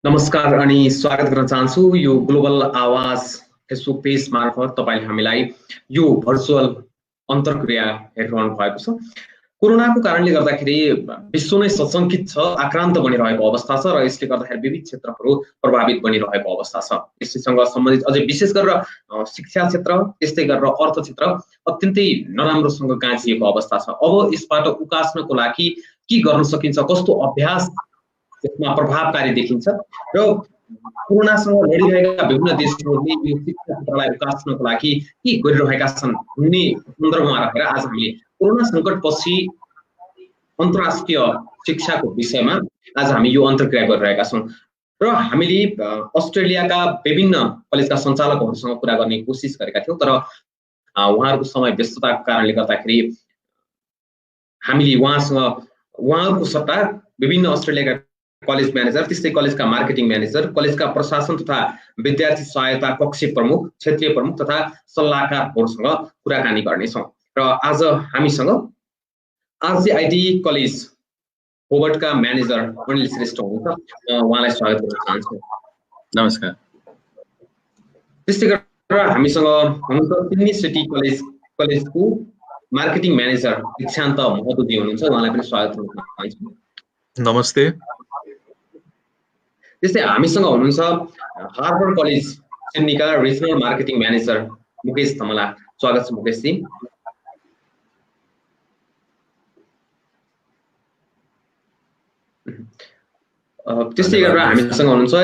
नमस्कार अनि स्वागत गर्न चाहन्छु यो ग्लोबल आवाज फेसबुक पेज मार्फत तपाईले हामीलाई यो भर्चुअल अन्तर्क्रिया हेरिरहनु भएको छ। कोरोनाको कारणले गर्दाखेरि विश्व नै सशंकित छ, आक्रान्त बनिरहेको अवस्था छ र यसले गर्दाखेरि विविध क्षेत्रहरू प्रभावित बनिरहेको अवस्था छ। यससँग सम्बन्धित अझै विशेष गरेर शिक्षा क्षेत्र त्यस्तै गरेर अर्थ क्षेत्र अत्यन्तै नराम्रोसँग गाँसिएको अवस्था छ। अब यसबाट उकास्नको लागि के गर्न सकिन्छ, कस्तो अभ्यास यसमा प्रभावकारी देखिन्छ र कोरोनासँग लडिरहेका विभिन्न देशहरूले यो शिक्षा क्षेत्रलाई उकास्नको लागि के गरिरहेका छन् भन्ने सन्दर्भमा राखेर आज हामीले कोरोना सङ्कटपछि अन्तर्राष्ट्रिय शिक्षाको विषयमा आज हामी यो अन्तर्क्रिया गरिरहेका छौँ र हामीले अस्ट्रेलियाका विभिन्न कलेजका सञ्चालकहरूसँग कुरा गर्ने कोसिस गरेका थियौँ, तर उहाँहरूको समय व्यस्तताको कारणले गर्दाखेरि हामीले उहाँहरूको सट्टा विभिन्न अस्ट्रेलियाका कलेज म्यानेजर, त्यस्तै कलेजका मार्केटिङ म्यानेजर, कलेजका प्रशासन तथा विद्यार्थी सहायता कक्ष प्रमुख, क्षेत्रीय प्रमुख तथा सल्लाहकारहरूसँग कुराकानी गर्नेछौँ। र आज हामीसँग आरजेआईटी कलेज होबर्टका म्यानेजर अनिल श्रेष्ठ हुनुहुन्छ। उहाँलाई स्वागत गर्न चाहन्छु। नमस्कार। त्यस्तै गरेर हामीसँग हुनुहुन्छ सिडनी सिटी कलेजको मार्केटिङ म्यानेजर दीक्षान्त महतोजी हुनुहुन्छ। उहाँलाई पनि स्वागत गर्न चाहन्छु। नमस्ते। त्यस्तै हामीसँग हुनुहुन्छ हार्वर्ड कलेज सिडनीका regional marketing manager Mukesh Dhamala. स्वागत छ मुकेशजी। त्यस्तै गरेर हामीसँग हुनुहुन्छ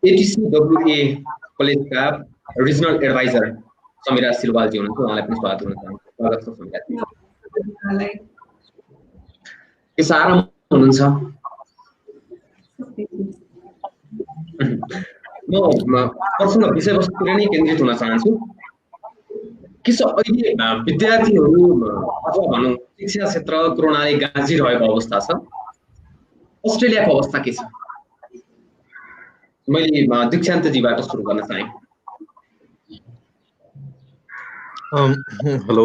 एटीसीडब्ल्यूए कलेजका रिजनल एडभाइजर समीरा सिलवालजी हुनुहुन्छ। उहाँलाई पनि स्वागत गर्न चाहन्छु। स्वागत छ समीराजी। के सारा हुनुहुन्छ? म प्रश्न विषयवस्तुतिर नै केन्द्रित हुन चाहन्छु। के छ अहिले विद्यार्थीहरू अथवा भनौँ शिक्षा क्षेत्र कोरोनाले गाँजिरहेको अवस्था छ, अस्ट्रेलियाको अवस्था के छ? मैले दीक्षान्तजीबाट सुरु गर्न चाहे। हेलो,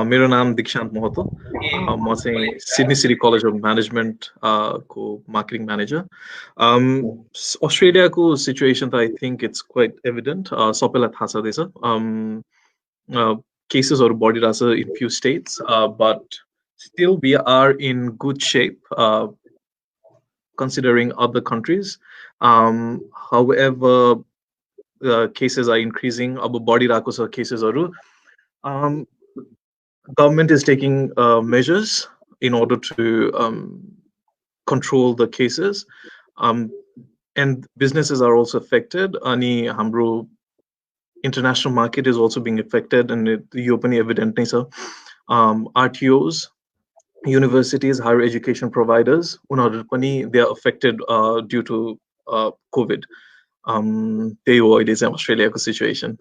मेरो नाम दीक्षान्त महतो। म चाहिँ Sydney City College of Management को मार्केटिङ म्यानेजर। अस्ट्रेलियाको सिचुएसन त I think it's quite evident, सबैलाई थाहा छँदैछ। केसेसहरू बढिरहेछ in few states, but still we are in good shape considering other countries. However, cases are increasing. अब बढिरहेको छ केसेसहरू। Government is taking measures in order to control the cases, and businesses are also affected. Ani हाम्रो international market is also being affected, and यो पनि evident नै छ। RTOs, universities, higher education providers, उनीहरू पनि they are affected due to COVID. त्यही हो अहिले चाहिँ अस्ट्रेलियाको सिचुएसन।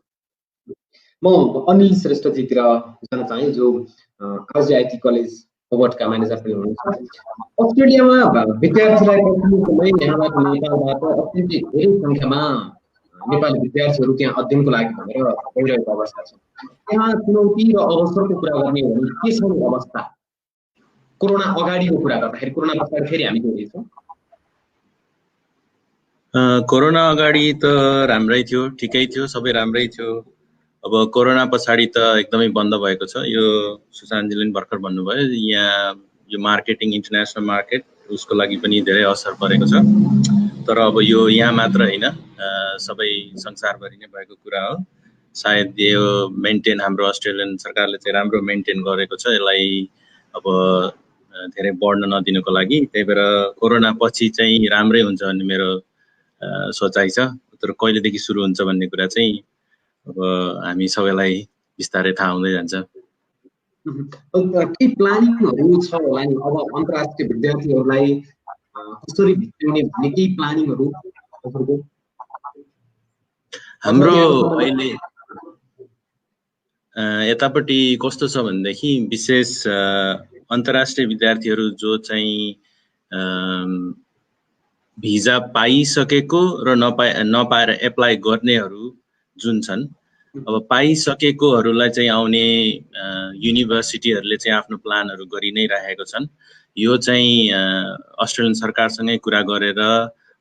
म अनिल श्रेष्ठजीतिर जान चाहे जो आरजेआईटी कलेज होबर्टका म्यानेजर पनि हुनुहुन्छ। अस्ट्रेलियामा विद्यार्थीलाई पठाउने समय यहाँबाट नेपालबाट अत्यन्तै धेरै सङ्ख्यामा नेपाली विद्यार्थीहरू त्यहाँ अध्ययनको लागि भनेर गइरहेको अवस्था छ। त्यहाँ चुनौती र अवसरको कुरा गर्ने हो भने के छ अवस्था? कोरोना अगाडिको कुरा गर्दाखेरि, कोरोना पछाडि फेरि हामी जोडिन्छौँ। कोरोना अगाडि त राम्रै थियो, ठिकै थियो, सबै राम्रै थियो। अब कोरोना पछाडि त एकदमै बन्द भएको छ। यो सुशान्तजीले पनि भर्खर भन्नुभयो, यहाँ यो मार्केटिङ, इन्टरनेसनल मार्केट, उसको लागि पनि धेरै असर परेको छ। तर अब यो यहाँ मात्र होइन, सबै संसारभरि नै भएको कुरा हो। सायद यो मेन्टेन हाम्रो अस्ट्रेलियन सरकारले चाहिँ राम्रो मेन्टेन गरेको छ यसलाई अब धेरै बढ्न नदिनुको लागि। त्यही भएर कोरोना पछि चाहिँ राम्रै हुन्छ भन्ने मेरो सोचाइ छ। तर कहिलेदेखि सुरु हुन्छ भन्ने कुरा चाहिँ अब हामी सबैलाई बिस्तारै थाहा हुँदै जान्छ। के प्लानिङहरू छ होला नि अब अन्तर्राष्ट्रिय विद्यार्थीहरूलाई कसरी भित्राउने भन्ने केही प्लानिङहरू हाम्रो अहिले यतापट्टि कस्तो छ भनेदेखि विशेष अन्तर्राष्ट्रिय विद्यार्थीहरू जो चाहिँ भिजा पाइसकेको र नपाएर एप्लाई गर्नेहरू जुन छन्, अब पाइसकेकोहरूलाई चाहिँ आउने युनिभर्सिटीहरूले चाहिँ आफ्नो प्लानहरू गरि नै राखेको छन्। यो चाहिँ अस्ट्रेलियन सरकारसँगै कुरा गरेर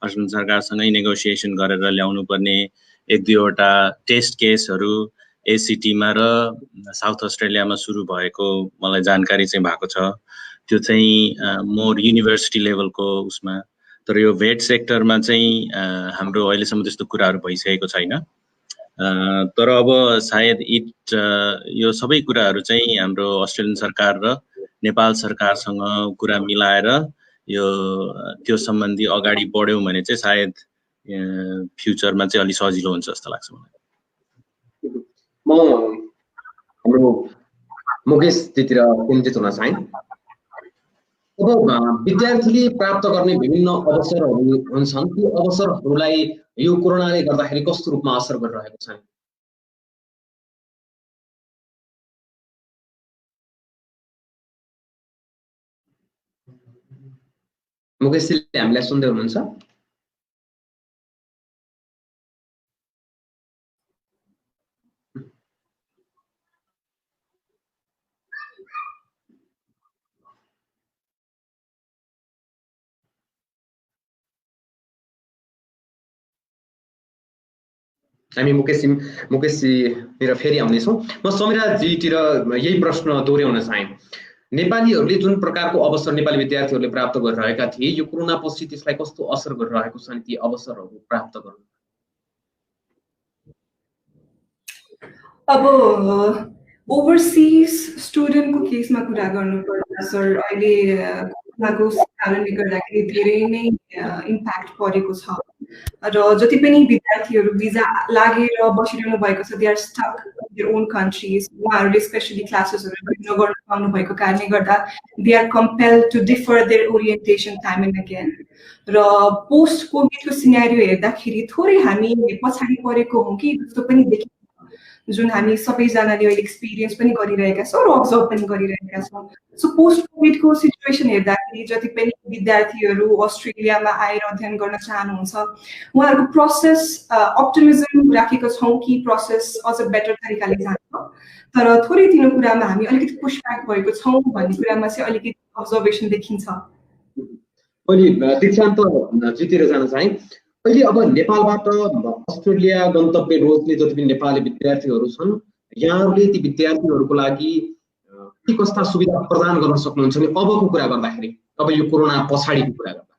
अस्ट्रेलियन सरकारसँगै नेगोसिएसन गरेर ल्याउनु पर्ने 1-2वटा टेस्ट केसहरू एसीटीमा र साउथ अस्ट्रेलियामा सुरु भएको मलाई जानकारी चाहिँ भएको छ। त्यो चाहिँ मोर युनिभर्सिटी लेभलको उसमा, तर यो भेट सेक्टरमा चाहिँ हाम्रो अहिलेसम्म त्यस्तो कुराहरू भइसकेको छैन। तर अब सायद यो सबै कुराहरू चाहिँ हाम्रो अस्ट्रेलियन सरकार र नेपाल सरकारसँग कुरा मिलाएर यो त्यो सम्बन्धी अगाडि बढ्यौँ भने चाहिँ सायद फ्युचरमा चाहिँ अलि सजिलो हुन्छ जस्तो लाग्छ मलाई। म हाम्रो मुकेश त्यतिर केन्द्रित हुन चाहे। अब विद्यार्थीले प्राप्त गर्ने विभिन्न अवसरहरू हुन्छन्, ती अवसरहरूलाई यो कोरोनाले गर्दाखेरि कस्तो रूपमा असर गरिरहेको छ? मुकेशले हामीलाई सुन्दै हुनुहुन्छ? हामी मुकेशजीतिर फेरि आउनेछौँ। म समीराजीतिर यही प्रश्न दोहोऱ्याउन चाहे। नेपालीहरूले जुन प्रकारको अवसर नेपाली विद्यार्थीहरूले प्राप्त गरिरहेका थिए, यो कोरोना पछि त्यसलाई कस्तो असर गरिरहेको छ नि ती अवसरहरू प्राप्त गर्नु? अब ओभरसिज स्टुडेन्टको केसमा कुरा गर्नुपर्दा सर, अहिले कोरोनाको कारणले गर्दाखेरि धेरै नै इम्प्याक्ट परेको छ र जति पनि विद्यार्थीहरू भिजा लागेर बसिरहनु भएको छ, they are stuck in their own countries. उहाँहरूले स्पेसली क्लासेसहरू नगर्न पाउनु भएको कारणले गर्दा they are compelled to defer their orientation time and again. र पोस्ट कोभिडको सिनेरियो हेर्दाखेरि थोरै हामी पछाडि परेको हौँ कि जस्तो पनि देखिन्छ, जुन हामी सबैजनाले अहिले एक्सपिरियन्स पनि गरिरहेका छौँ र अब्जर्भ पनि गरिरहेका छौँ। सो पोस्ट कोभिडको सिचुएसन हेर्दाखेरि जति पनि विद्यार्थीहरू अस्ट्रेलियामा आएर अध्ययन गर्न चाहनुहुन्छ, उहाँहरूको प्रोसेस अप्टिमिजम राखेको छौँ कि प्रोसेस अझ बेटर तरिकाले जान्छ, तर थोरै तिनो कुरामा हामी अलिकति पुशब्याक भएको छौँ भन्ने कुरामा चाहिँ अलिकति अब्जर्भेसन देखिन्छ। मैले दीक्षान्त जीतिर जान चाहे। अहिले अब नेपालबाट अस्ट्रेलिया गन्तव्य रोज्ने जति पनि नेपाली विद्यार्थीहरू छन्, यहाँहरूले ती विद्यार्थीहरूको लागि के कस्ता सुविधा प्रदान गर्न सक्नुहुन्छ नि अबको कुरा गर्दाखेरि, अब यो कोरोना पछाडिको कुरा गर्दा?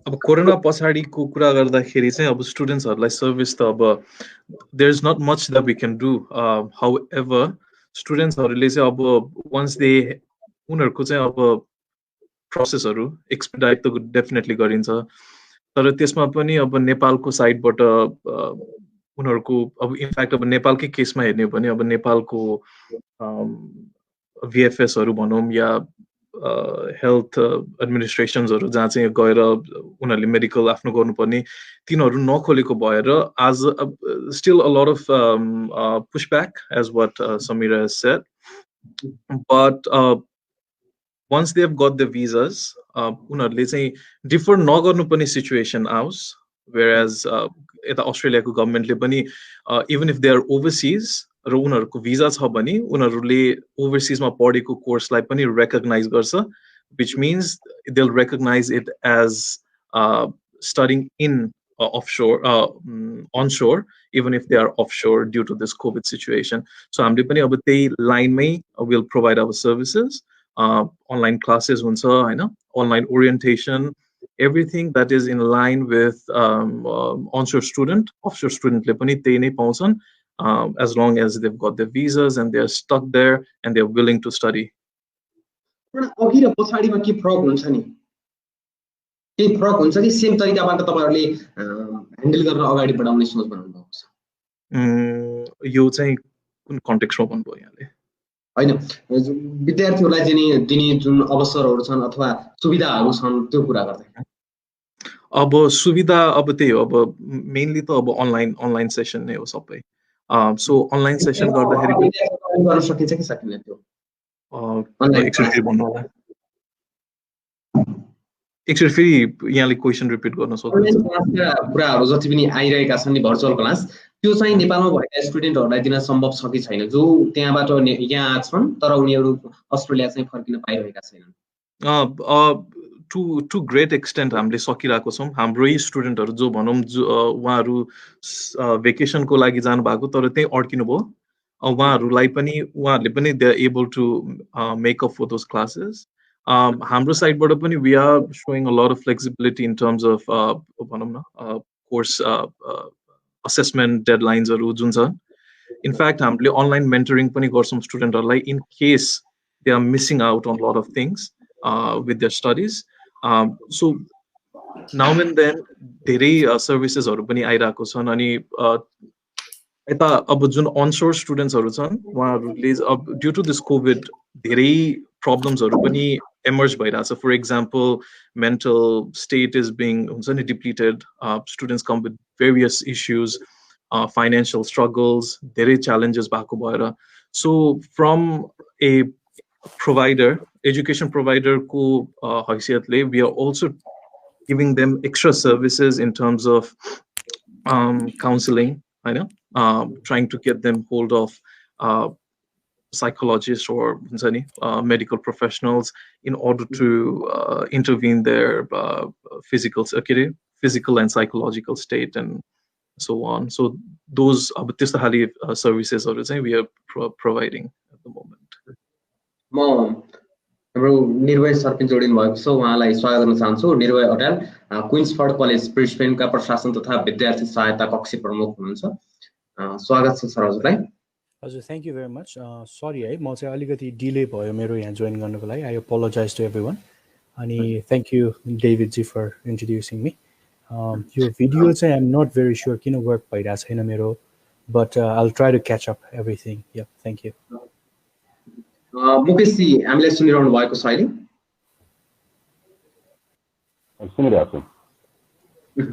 अब कोरोना पछाडिको कुरा गर्दाखेरि चाहिँ अब स्टुडेन्ट्सहरूलाई सर्भिस त अब there is not much that we can do. However स्टुडेन्ट्सहरूले चाहिँ अब वन्स दे उनीहरूको चाहिँ अब प्रोसेसहरू एक्सपिडाइट त डेफिनेटली गरिन्छ, तर त्यसमा पनि अब नेपालको साइडबाट उनीहरूको अब इनफ्याक्ट अब नेपालकै केसमा हेर्ने हो भने अब नेपालको VFSहरू भनौँ या हेल्थ एडमिनिस्ट्रेसन्सहरू जहाँ चाहिँ गएर उनीहरूले मेडिकल आफ्नो गर्नुपर्ने तिनीहरू नखोलेको भएर आज still a lot of pushback as what Samira has said, but once they have got the visas, उनीहरूले चाहिँ डिफर नगर्नुपर्ने सिचुएसन आओस्, whereas यता अस्ट्रेलियाको गभर्मेन्टले पनि even if they are overseas र उनीहरूको भिजा छ भने उनीहरूले ओभरसिजमा पढेको कोर्सलाई पनि रेकग्नाइज गर्छ, which means they'll recognize it as studying in onshore, even if they are offshore due to this COVID situation. So हामीले पनि अब त्यही लाइनमै will provide our services. Online classes हुन्छ हैन, online orientation, everything that is in line with onshore student, offshore student ले पनि त्यही नै पाउँछन्, as long as they've got their visas and they are stuck there and they are willing to study. अघि र पछाडिमा के फरक हुन्छ नि? के फरक हुन्छ कि सेम तरिकाबाट तपाईहरुले ह्यान्डल गर्न अगाडि बढाउने सोच बनाउनु भएको छ? यो चाहिँ कुन कन्टेक्स्टमा भन्नुभयो यहाँले? हैन, विद्यार्थीहरूलाई दिने जुन अवसरहरू छन् अथवा सुविधाहरू छन् त्यो कुरा गर्दै। अब सुविधा अब त्यही हो, अब मेनली त अब अनलाइन सेसन नै हो सबै। सो अनलाइन सेसन गर्दाखेरि गर्न सकिन्छ कि सकिन्न त्यो? एकचोटि भन्नु होला, एकचोटि फेरि यहाँले क्वेसन रिपिट गर्न सक्नुहुन्छ? कुराहरू जति पनि आइरहेका छन् नि भर्चुअल क्लास, त्यो चाहिँ नेपालमा भएका स्टुडेन्टहरूलाई दिन सम्भव छ कि छैन, जो त्यहाँबाट यहाँ छन् तर उनीहरू अस्ट्रेलिया चाहिँ फर्किन पाइरहेका छैनन्? टु ग्रेट एक्सटेन्ट हामीले सकिरहेको छौँ। हाम्रै स्टुडेन्टहरू जो भनौँ उहाँहरू भेकेसनको लागि जानुभएको तर त्यहीँ अड्किनु भयो, उहाँहरूलाई पनि उहाँहरूले पनि they are able to make up for those classes. हाम्रो साइडबाट पनि we are showing a lot of flexibility in terms of भनौँ न कोर्स असेसमेन्ट डेडलाइन्सहरू जुन छ। इनफ्याक्ट हामीले अनलाइन मेन्टरिङ पनि गर्छौँ स्टुडेन्टहरूलाई in case they are missing out on lot of things with their studies. So now and then धेरै सर्भिसेसहरू पनि आइरहेको छन्। अनि यता अब जुन अनसोर स्टुडेन्ट्सहरू छन् उहाँहरूले अब ड्यु टु दिस कोभिड धेरै प्रब्लम्सहरू पनि एमर्ज भइरहेछ। For example mental state is being हुन्छ नि depleted, students come with various issues, financial struggles, धेरै च्यालेन्जेस भएको भएर। So from a provider, education provider ko haisiyatले we are also giving them extra services in terms of counseling, I know, trying to get them hold of psychologists or medical professionals in order to intervene their physical and psychological state and so on. So those services we are providing at the moment. म हाम्रो निर्भय sir पनि जोडिनु भएको छ, उहाँलाई स्वागत गर्न चाहन्छु। निर्भय अटाल क्विन्सफोर्ड कलेज ब्रिस्बेनका प्रशासन तथा विद्यार्थी सहायता कक्ष प्रमुख हुनुहुन्छ। स्वागत छ सर हजुरलाई। हजुर, thank you very much. Sorry है, म चाहिँ अलिकति डिले भयो मेरो यहाँ जोइन गर्नको लागि। I apologise to everyone. अनि thank you David ji for introducing me. यो भिडियो चाहिँ आइएम नट भेरी स्योर किन वर्क भइरहेको छैन मेरो, but I will try to catch up everything. Yeah thank you. मुकेशजी हामीलाई सुनिरहनु भएको छ अहिले? सुनिरहेको छु।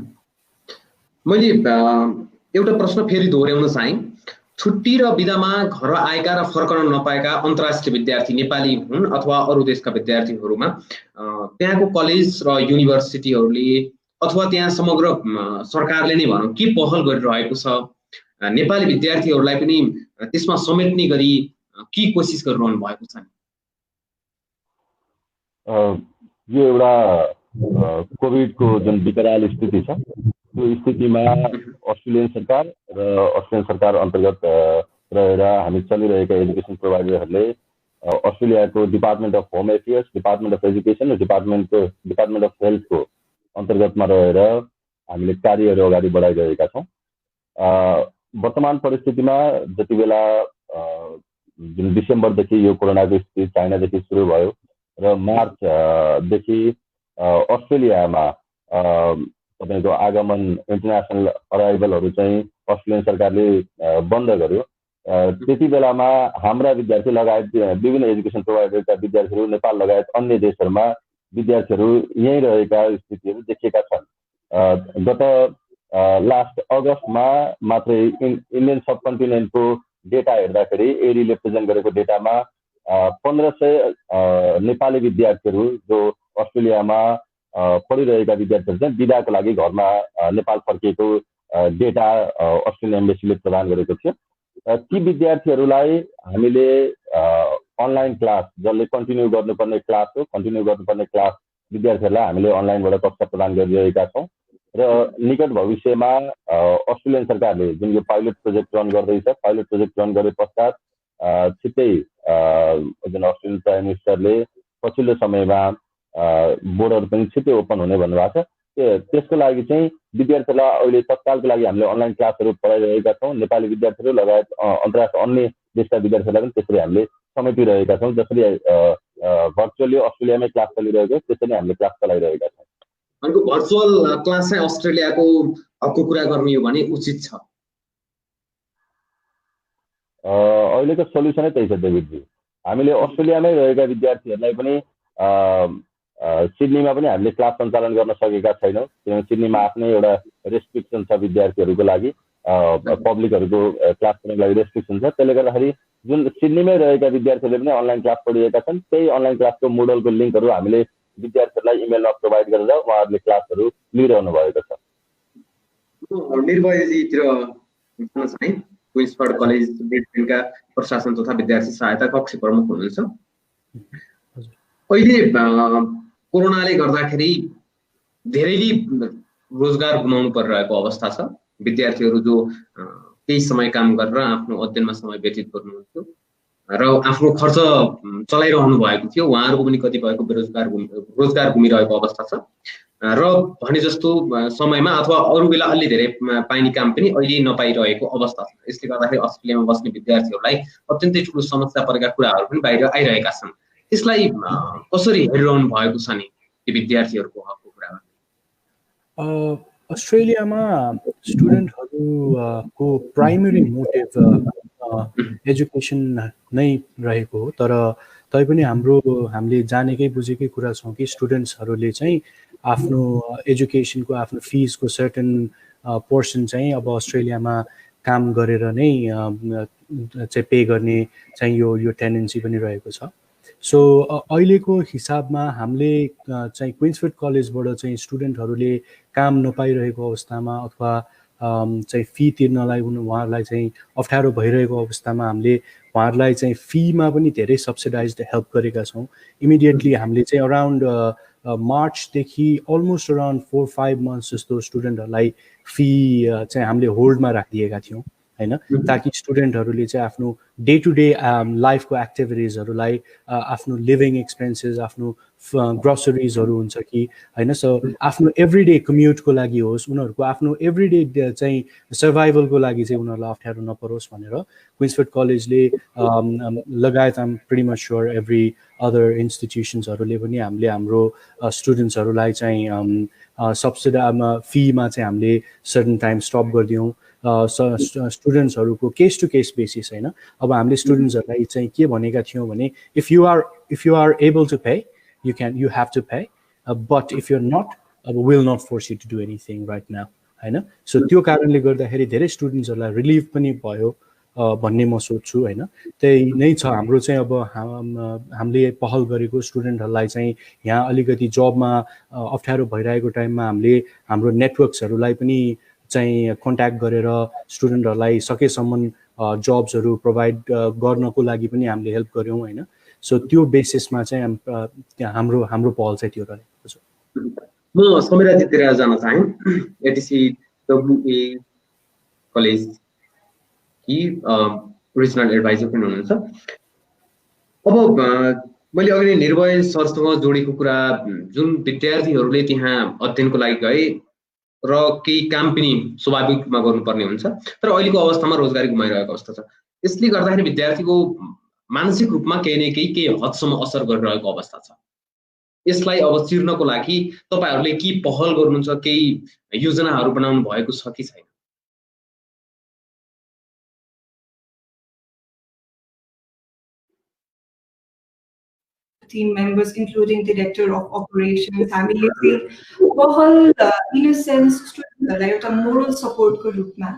मैले एउटा प्रश्न फेरि दोहोऱ्याउन चाहेँ। छुट्टी र बिदामा घर आएका र फर्कन नपाएका अन्तर्राष्ट्रिय विद्यार्थी नेपाली हुन् अथवा अरू देशका विद्यार्थीहरूमा त्यहाँको कलेज र युनिभर्सिटीहरूले अथवा त्यहाँ समग्र सरकारले नै भनौँ के पहल गरिरहेको छ नेपाली विद्यार्थीहरूलाई पनि त्यसमा समेट्ने गरी के कोसिस गरिरहनु भएको छ? यो एउटा कोभिडको जुन विकराल स्थिति छ त्यो स्थितिमा अस्ट्रेलियन सरकार अन्तर्गत रहेर हामी चलिरहेका एजुकेसन प्रोभाइडरहरूले अस्ट्रेलियाको department of home affairs, department of education र डिपार्टमेन्ट अफ हेल्थको अन्तर्गतमा रहेर हामीले कार्यहरू अगाडि बढाइरहेका छौँ। वर्तमान परिस्थितिमा जति बेला जुन डिसेम्बरदेखि यो कोरोनाको स्थिति चाइनादेखि सुरु भयो र मार्चदेखि अस्ट्रेलियामा तपाईँको आगमन इन्टरनेसनल अराइभलहरू चाहिँ अस्ट्रेलियन सरकारले बन्द गर्यो। त्यति बेलामा हाम्रा विद्यार्थी लगायत विभिन्न एजुकेसन प्रोभाइडरका विद्यार्थीहरू नेपाल लगायत अन्य देशहरूमा विद्यार्थीहरू यहीँ रहेका स्थितिहरू देखिएका छन्। गत लास्ट अगस्तमा मात्रै इन्डियन सब कन्टिनेन्टको डेटा हेर्दाखेरि एडीले प्रेजेन्ट गरेको डेटामा 1500 नेपाली विद्यार्थीहरू जो अस्ट्रेलियामा पढिरहेका विद्यार्थीहरू चाहिँ बिदाको लागि घरमा नेपाल फर्किएको डेटा अस्ट्रेलियन एम्बेसीले प्रदान गरेको थियो। ती विद्यार्थीहरूलाई हामीले अनलाइन क्लास जसले कन्टिन्यू गर्नुपर्ने क्लास विद्यार्थीहरूलाई हामीले अनलाइनबाट कक्षा प्रदान गरिरहेका छौँ र निकट भविष्यमा अस्ट्रेलियन सरकारले जुन यो पाइलट प्रोजेक्ट रन गर्दैछ, पाइलट प्रोजेक्ट रन गरे पश्चात छिट्टै जुन अस्ट्रेलियन प्राइम मिनिस्टरले पछिल्लो समयमा बोर्डहरू पनि छिट्टै ओपन हुने भन्नुभएको छ। त्यसको लागि चाहिँ विद्यार्थीहरूलाई अहिले तत्कालको लागि हामीले अनलाइन क्लासहरू पढाइरहेका छौँ। नेपाली विद्यार्थीहरू लगायत अन्तर्राष्ट्रिय अन्य देशका विद्यार्थीहरूलाई पनि त्यसरी हामीले समेटिरहेका छौँ। जसरी भर्चुअली अस्ट्रेलियामै क्लास चलिरहेको त्यसरी हामीले क्लास चलाइरहेका छौँ। अनि भर्चुअल क्लास चाहिँ अस्ट्रेलियाको हकको कुरा गर्ने हो भने उचित छ? अहिलेको सल्युसनै त्यही छ डेभिडजी। हामीले अस्ट्रेलियामै रहेका विद्यार्थीहरूलाई पनि सिडनीमा पनि हामीले क्लास सञ्चालन गर्न सकेका छैनौँ किनभने सिडनीमा आफ्नै एउटा रेस्ट्रिक्सन छ विद्यार्थीहरूको लागि, पब्लिकहरूको क्लास गर्नको लागि रेस्ट्रिक्सन छ। त्यसले गर्दाखेरि जुन सिडनीमै रहेका विद्यार्थीहरूले पनि अनलाइन क्लास पढिरहेका छन् त्यही अनलाइन क्लासको मोडलको लिङ्कहरू हामीले विद्यार्थीहरूलाई इमेलमा प्रोभाइड गरेर उहाँहरूले क्लासहरू लिइरहनु भएको छ। निर्भयजीतिर चाहिँ क्विन्सफोर्ड कलेज ब्रिस्बेनका प्रशासन तथा विद्यार्थी सहायता कक्ष प्रमुख हुनुहुन्छ। अहिले कोरोनाले गर्दाखेरि धेरैले रोजगार गुमाउनु परिरहेको अवस्था छ। विद्यार्थीहरू जो केही समय काम गरेर आफ्नो अध्ययनमा समय व्यतीत गर्नुहुन्थ्यो र आफ्नो खर्च चलाइरहनु भएको थियो, उहाँहरूको पनि कतिपयको रोजगार गुमिरहेको अवस्था छ र भने जस्तो समयमा अथवा अरू बेला अलि धेरै पाइने काम पनि अहिले नपाइरहेको अवस्था छ। यसले गर्दाखेरि अस्ट्रेलियामा बस्ने विद्यार्थीहरूलाई अत्यन्तै ठुलो समस्या परेका कुराहरू पनि बाहिर आइरहेका छन्। यसलाई कसरी हेरिरहनु भएको छ नि ती विद्यार्थीहरूको हकको कुरामा? अस्ट्रेलियामा स्टुडेन्टहरूको प्राइमेरी मोटिभ एजुकेसन नै रहेको हो, तर तैपनि हामीले जानेकै बुझेकै कुरा छौँ कि स्टुडेन्ट्सहरूले चाहिँ आफ्नो एजुकेसनको आफ्नो फिसको सर्टेन पोर्सन चाहिँ अब अस्ट्रेलियामा काम गरेर नै चाहिँ पे गर्ने चाहिँ यो टेन्डेन्सी पनि रहेको छ। सो अहिलेको हिसाबमा हामीले चाहिँ क्विन्सफिल्ड कलेजबाट चाहिँ स्टुडेन्टहरूले काम नपाइरहेको अवस्थामा अथवा चाहिँ फी तिर्नलाई उहाँहरूलाई चाहिँ अप्ठ्यारो भइरहेको अवस्थामा हामीले उहाँहरूलाई चाहिँ फीमा पनि धेरै सब्सिडाइज्ड हेल्प गरेका छौँ। इमिडिएटली हामीले चाहिँ अराउन्ड मार्चदेखि अलमोस्ट अराउन्ड 4-5 मन्थ्स जस्तो स्टुडेन्टहरूलाई फी चाहिँ हामीले होल्डमा राखिदिएका थियौँ हैन, ताकि स्टुडेन्टहरूले चाहिँ आफ्नो डे टु डे लाइफको एक्टिभिटिजहरूलाई आफ्नो लिभिङ एक्सपेन्सेस, आफ्नो ग्रोसरिजहरू हुन्छ कि हैन, सो आफ्नो एभ्रिडे कम्युटको लागि होस्, उनीहरूको आफ्नो एभ्रिडे चाहिँ सर्भाइभलको लागि चाहिँ उनीहरूलाई अप्ठ्यारो नपरोस् भनेर क्विन्सफिल्ड कलेजले लगायत I'm pretty much sure every other इन्स्टिट्युसन्सहरूले पनि हामीले हाम्रो स्टुडेन्ट्सहरूलाई चाहिँ सब्सिडीमा फीमा चाहिँ हामीले सर्टन टाइम स्टप गरिदियौँ। स्टुडेन्ट्सहरूको केस टु केस बेसिस हैन। अब हामीले स्टुडेन्ट्सहरूलाई चाहिँ के भनेका थियौँ भने if you are able to pay you have to pay, but if you're not, will not force you to do anything right now हैन। सो त्यो कारणले गर्दाखेरि धेरै स्टुडेन्ट्सहरूलाई रिलिफ पनि भयो भन्ने म सोच्छु हैन। त्यही नै छ हाम्रो चाहिँ अब हामीले पहल गरेको स्टुडेन्टहरूलाई चाहिँ यहाँ अलिकति जबमा अप्ठ्यारो भइरहेको टाइममा हामीले हाम्रो नेटवर्क्सहरूलाई पनि चाहिँ कन्ट्याक्ट गरेर स्टुडेन्टहरूलाई सकेसम्म जब्सहरू प्रोभाइड गर्नको लागि पनि हामीले हेल्प गऱ्यौँ हैन। सो त्यो बेसिसमा चाहिँ हाम्रो पहल चाहिँ त्यो रहेको छ। म समीराजीतिर जान चाहे, एटिसी डब्ल्युए कलेज कि रिजनल एडभाइजर पनि हुनुहुन्छ। अब मैले अघि निर्भय सरसँग जोडेको कुरा, जुन विद्यार्थीहरूले त्यहाँ अध्ययनको लागि गए र केही काम पनि स्वाभाविक रूपमा गर्नुपर्ने हुन्छ, तर अहिलेको अवस्थामा रोजगारी गुमाइरहेको अवस्था छ। यसले गर्दाखेरि विद्यार्थीको मानसिक रूपमा केही न केही हदसम्म असर गरिरहेको अवस्था छ। यसलाई अब चिर्नको लागि तपाईहरुले के पहल गर्नुहुन्छ, केही योजनाहरू बनाउनु भएको छ कि छैन? Team members, including director of operations, हामीले पहल in a sense स्टुडेन्टहरूलाई एउटा मोरल सपोर्टको रूपमा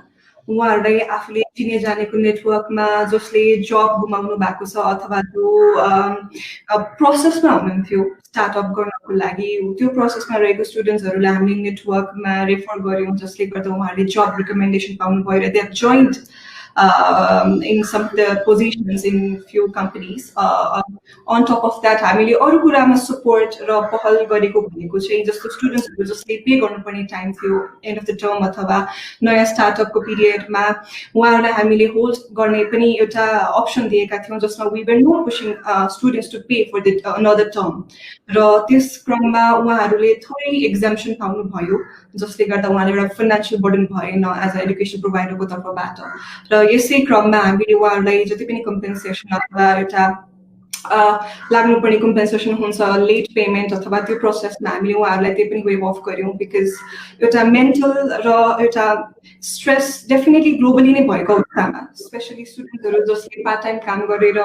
उहाँहरूलाई आफूले चिने जानेको नेटवर्कमा जसले जब गुमाउनु भएको छ अथवा जो प्रोसेसमा हुनुहुन्थ्यो स्टार्टअप गर्नको लागि, त्यो प्रोसेसमा रहेको स्टुडेन्ट्सहरूलाई हामीले नेटवर्कमा रेफर गर्यौँ, जसले गर्दा उहाँहरूले जब रिकमेन्डेसन पाउनु भयो र they have joined in some of the positions in few companies. On top of that, हामीले अरु कुरामा सपोर्ट र पहल गरेको भनेको चाहिँ जस्तो स्टुडेन्ट्सहरु जसले पे गर्नुपर्ने टाइम थियो एन्ड अफ द टर्म अथवा नयाँ स्टार्टअपको पिरियडमा उहाँहरूलाई हामीले होल्ड गर्ने पनि एउटा अप्सन दिएका थियौँ, जसमा we were not pushing students to pay for the another term. र त्यस क्रममा उहाँहरूले थोरै एक्जाम्सन पाउनु भयो, जसले गर्दा उहाँले एउटा फाइनान्शियल बर्डन भएन एज अ एजुकेसन प्रोभाइडरको तर्फबाट। र यसै क्रममा हामीले उहाँहरूलाई जति पनि कम्पेन्सेसन अथवा एउटा लाग्नुपर्ने कम्पेन्सेसन हुन्छ लेट पेमेन्ट अथवा त्यो प्रोसेसमा हामीले उहाँहरूलाई त्यही पनि वेभ अफ गर्यौँ, बिकज एउटा मेन्टल र एउटा स्ट्रेस डेफिनेटली ग्लोबली नै भएको अवस्थामा स्पेसली स्टुडेन्टहरू जसले पार्ट टाइम काम गरेर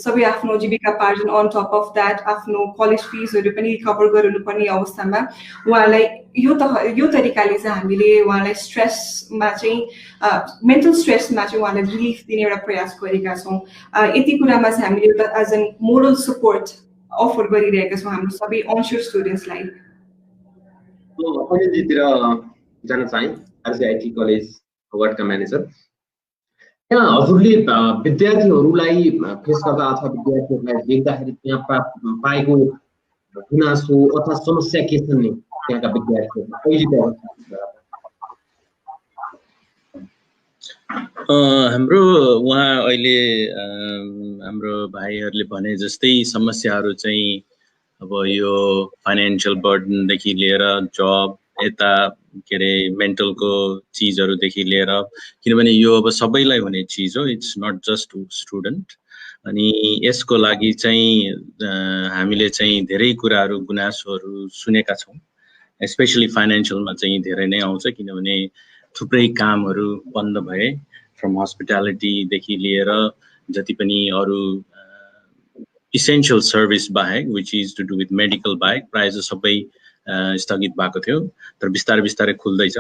सबै आफ्नो जीविकापार्जन अन टप अफ द्याट आफ्नो कलेज फिजहरू पनि रिकभर गर्नुपर्ने अवस्थामा उहाँहरूलाई यो तरिकाले चाहिँ हामीले उहाँलाई स्ट्रेसमा चाहिँ मेन्टल स्ट्रेसमा चाहिँ उहाँलाई रिलिफ दिने एउटा प्रयास गरेका छौँ। यति कुरामा चाहिँ हामीले एउटा as an moral support offer गरिरहेका छौँ हाम्रो सबै अनस्योर स्टुडेन्ट्सलाई। अनिलजीतिर जान चाहे, आरसीआईटी कलेज वार्डका म्यानेजर, यहाँ हजुरले विद्यार्थीहरूलाई फेस गर्दा अथवा विद्यार्थीहरूलाई देख्दाखेरि त्यहाँ पाएको गुनासो अथवा समस्या के छन् नि त्यहाँका विद्यार्थीहरू पहिलेको अवस्था? हाम्रो उहाँ अहिले हाम्रो भाइहरूले भने जस्तै समस्याहरू चाहिँ अब यो फाइनेन्शियल बर्डनदेखि लिएर जब यता के अरे मेन्टलको चिजहरूदेखि लिएर, किनभने यो अब सबैलाई हुने चिज हो, इट्स नट जस्ट स्टुडेन्ट। अनि यसको लागि चाहिँ हामीले चाहिँ धेरै कुराहरू गुनासोहरू सुनेका छौँ, स्पेसली फाइनेन्शियलमा चाहिँ धेरै नै आउँछ, किनभने थुप्रै कामहरू बन्द भए, फ्रम हस्पिटालिटीदेखि लिएर जति पनि अरू इसेन्शियल सर्भिस बाहेक, which is to do with medical बाहेक प्रायः जस्तो सबै स्थगित भएको थियो, तर बिस्तारै बिस्तारै खुल्दैछ।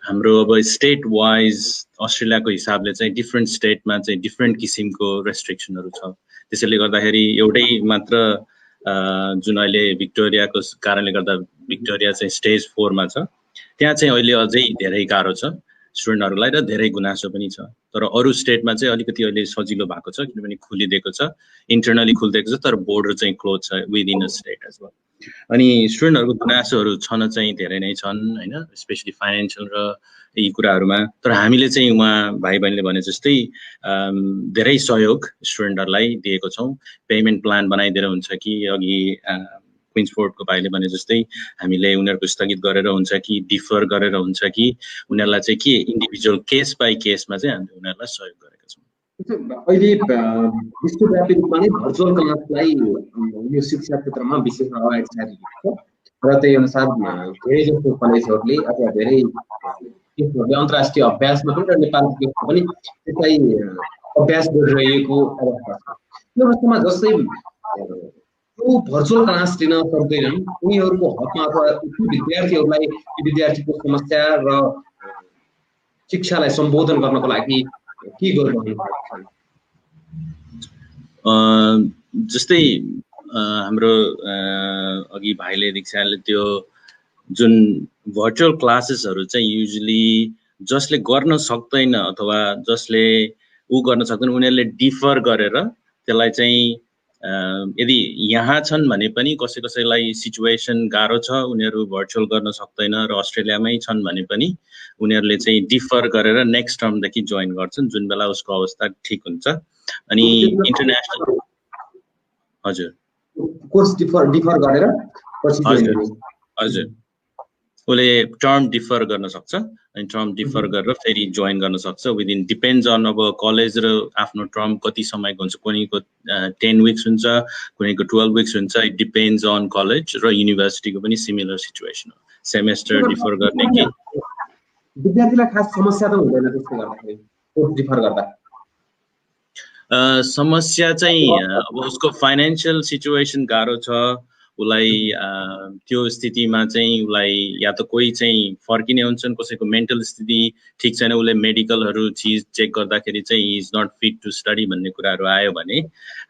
हाम्रो अब स्टेट वाइज अस्ट्रेलियाको हिसाबले चाहिँ डिफ्रेन्ट स्टेटमा चाहिँ डिफ्रेन्ट किसिमको रेस्ट्रिक्सनहरू छ। त्यसैले गर्दाखेरि एउटै मात्र जुन अहिले भिक्टोरियाको कारणले गर्दा भिक्टोरिया चाहिँ स्टेज 4 मा छ, त्यहाँ चाहिँ अहिले अझै धेरै गाह्रो छ स्टुडेन्टहरूलाई र धेरै गुनासो पनि छ। तर अरू स्टेटमा चाहिँ अलिकति अहिले सजिलो भएको छ, किनभने खुलिदिएको छ, इन्टरनली खुलिदिएको छ, तर बोर्डर चाहिँ क्लोज छ within a state as well. अनि स्टुडेन्टहरूको गुनासोहरू छन चाहिँ धेरै नै छन् हैन, स्पेसली फाइनेन्शियल र यी कुराहरूमा। तर हामीले चाहिँ उहाँ भाइ बहिनीले भने जस्तै धेरै सहयोग स्टुडेन्टहरूलाई दिएको छौँ। पेमेन्ट प्लान बनाइदिएर हुन्छ कि अघि क्विन्सफोर्डको भाइले भने जस्तै हामीले उनीहरूको स्थगित गरेर हुन्छ कि डिफर गरेर हुन्छ कि उनीहरूलाई चाहिँ के इन्डिभिजुअल केस बाई केसमा चाहिँ हामीले उनीहरूलाई सहयोग गरेका छौँ। अहिले विश्वव्यापी रूपमा नै भर्चुअल क्लासलाई यो शिक्षा क्षेत्रमा विशेष अगाडि सारिएको छ र त्यही अनुसार धेरै जस्तो कलेजहरूले अथवा धेरै अन्तर्राष्ट्रिय अभ्यासमा पनि र नेपालको केसमा पनि त्यसलाई अभ्यास गरिरहेको अवस्था छ। यो अवस्थामा जस्तै यो भर्चुअल क्लास लिन सक्दैनन् उनीहरूको हकमा अथवा विद्यार्थीहरूलाई विद्यार्थीको समस्या र शिक्षालाई सम्बोधन गर्नको लागि के गरिरहनु भएको छ? जस्तै हाम्रो अघि भाइले दीक्षाले त्यो जुन भर्चुअल क्लासेसहरू चाहिँ युजली जसले गर्न सक्दैन अथवा जसले गर्न सक्दैन उनीहरूले डिफर गरेर त्यसलाई चाहिँ यदि यहाँ छन् भने पनि कसैलाई सिचुएसन गाह्रो छ, उनीहरू भर्चुअल गर्न सक्दैन र अस्ट्रेलियामै छन् भने पनि उनीहरूले चाहिँ डिफर गरेर नेक्स्ट टर्मदेखि जोइन गर्छन् जुन बेला उसको अवस्था ठिक हुन्छ। अनि इन्टरनेसनल हजुर कोर्स डिफर गरेर पछि हजुर उसले टर्म डिफर गर्न सक्छ अनि टर्म डिफर गरेर फेरि जोइन गर्न सक्छ विदिन डिपेन्ड्स अन अब कलेज र आफ्नो टर्म कति समयको हुन्छ, कुनैको 10 विक्स हुन्छ, कुनैको 12 विक्स हुन्छ, इट डिपेन्ड्स अन कलेज र युनिभर्सिटीको पनि सिमिलर सिचुएसन हो। सेमेस्टर डिफर गर्ने कि विद्यार्थीलाई खास समस्या त हुँदैन त्यसले गर्दाखेरि कोर्स डिफर गर्दा? समस्या चाहिँ अब उसको फाइनेन्शियल सिचुएसन गाह्रो छ, उसलाई त्यो स्थितिमा चाहिँ उसलाई या त कोही चाहिँ फर्किने हुन्छन्, कसैको मेन्टल स्थिति ठिक छैन, उसले मेडिकलहरू चिज चेक गर्दाखेरि चाहिँ is not fit to study भन्ने कुराहरू आयो भने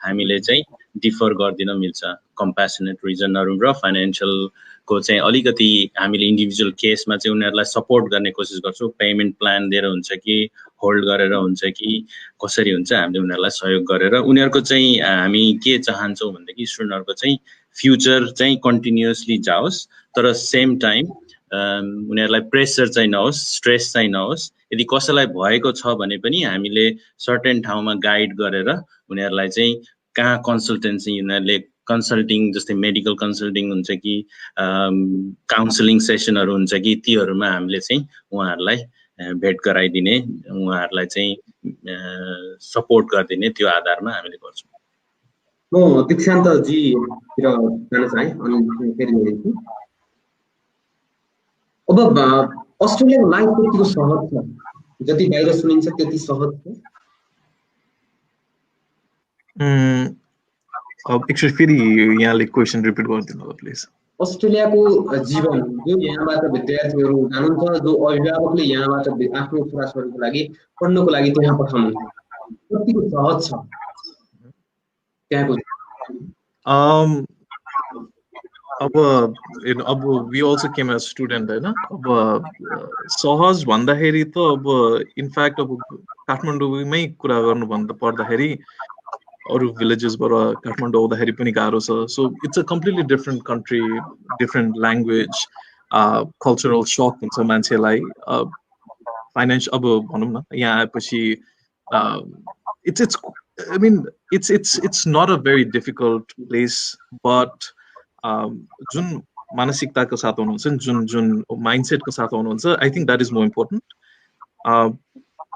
हामीले चाहिँ डिफर गरिदिन मिल्छ कम्प्यासनेट रिजनहरू र फाइनेन्शियलको चाहिँ अलिकति हामीले इन्डिभिजुअल केसमा चाहिँ उनीहरूलाई सपोर्ट गर्ने कोसिस गर्छौँ। पेमेन्ट प्लान दिएर हुन्छ कि होल्ड गरेर हुन्छ कि कसरी हुन्छ हामीले उनीहरूलाई सहयोग गरेर उनीहरूको चाहिँ हामी के चाहन्छौँ भनेदेखि स्टुडेन्टहरूको चाहिँ फ्युचर चाहिँ कन्टिन्युअसली जाओस् तर सेम टाइम उनीहरूलाई प्रेसर चाहिँ नहोस्, स्ट्रेस चाहिँ नहोस्। यदि कसैलाई भएको छ भने पनि हामीले सर्टेन ठाउँमा गाइड गरेर उनीहरूलाई चाहिँ कहाँ कन्सल्टेन्सी उनीहरूले कन्सल्टिङ जस्तै मेडिकल कन्सल्टिङ हुन्छ कि काउन्सिलिङ सेसनहरू हुन्छ कि तीहरूमा हामीले चाहिँ उहाँहरूलाई भेट गराइदिने, उहाँहरूलाई चाहिँ सपोर्ट गरिदिने त्यो आधारमा हामीले गर्छौँ। म दीक्षान्तजीतिर जान चाहेँ अनि फेरि अब अस्ट्रेलियाको लाइफ त्यतिको सहज छ, जति बाहिर सुनिन्छ त्यति सहज छ? एकचोटि फेरि यहाँले क्वेसन रिपिट गरिदिनु होला प्लिज। अस्ट्रेलियाको जीवन जो यहाँबाट विद्यार्थीहरू जानुहुन्छ, जो अभिभावकले यहाँबाट आफ्नो छोराछोरीको लागि पढ्नको लागि त्यहाँ पठाउनुहुन्छ, कतिको सहज छ त्यहाँको? अब we also came as student होइन। अब सहज भन्दाखेरि त अब इनफ्याक्ट अब काठमाडौँमै कुरा गर्नु भन्दा पर्दाखेरि अरू भिलेजेसबाट काठमाडौँ आउँदाखेरि पनि गाह्रो छ. So it's a completely different country, different language, cultural सक हुन्छ मान्छेलाई. फाइनेन्स अब भनौँ न यहाँ आएपछि it's not a very difficult place, but जुन मानसिकताको साथ आउनुहुन्छ, जुन माइन्डसेटको साथ आउनुहुन्छ, I think that is more important.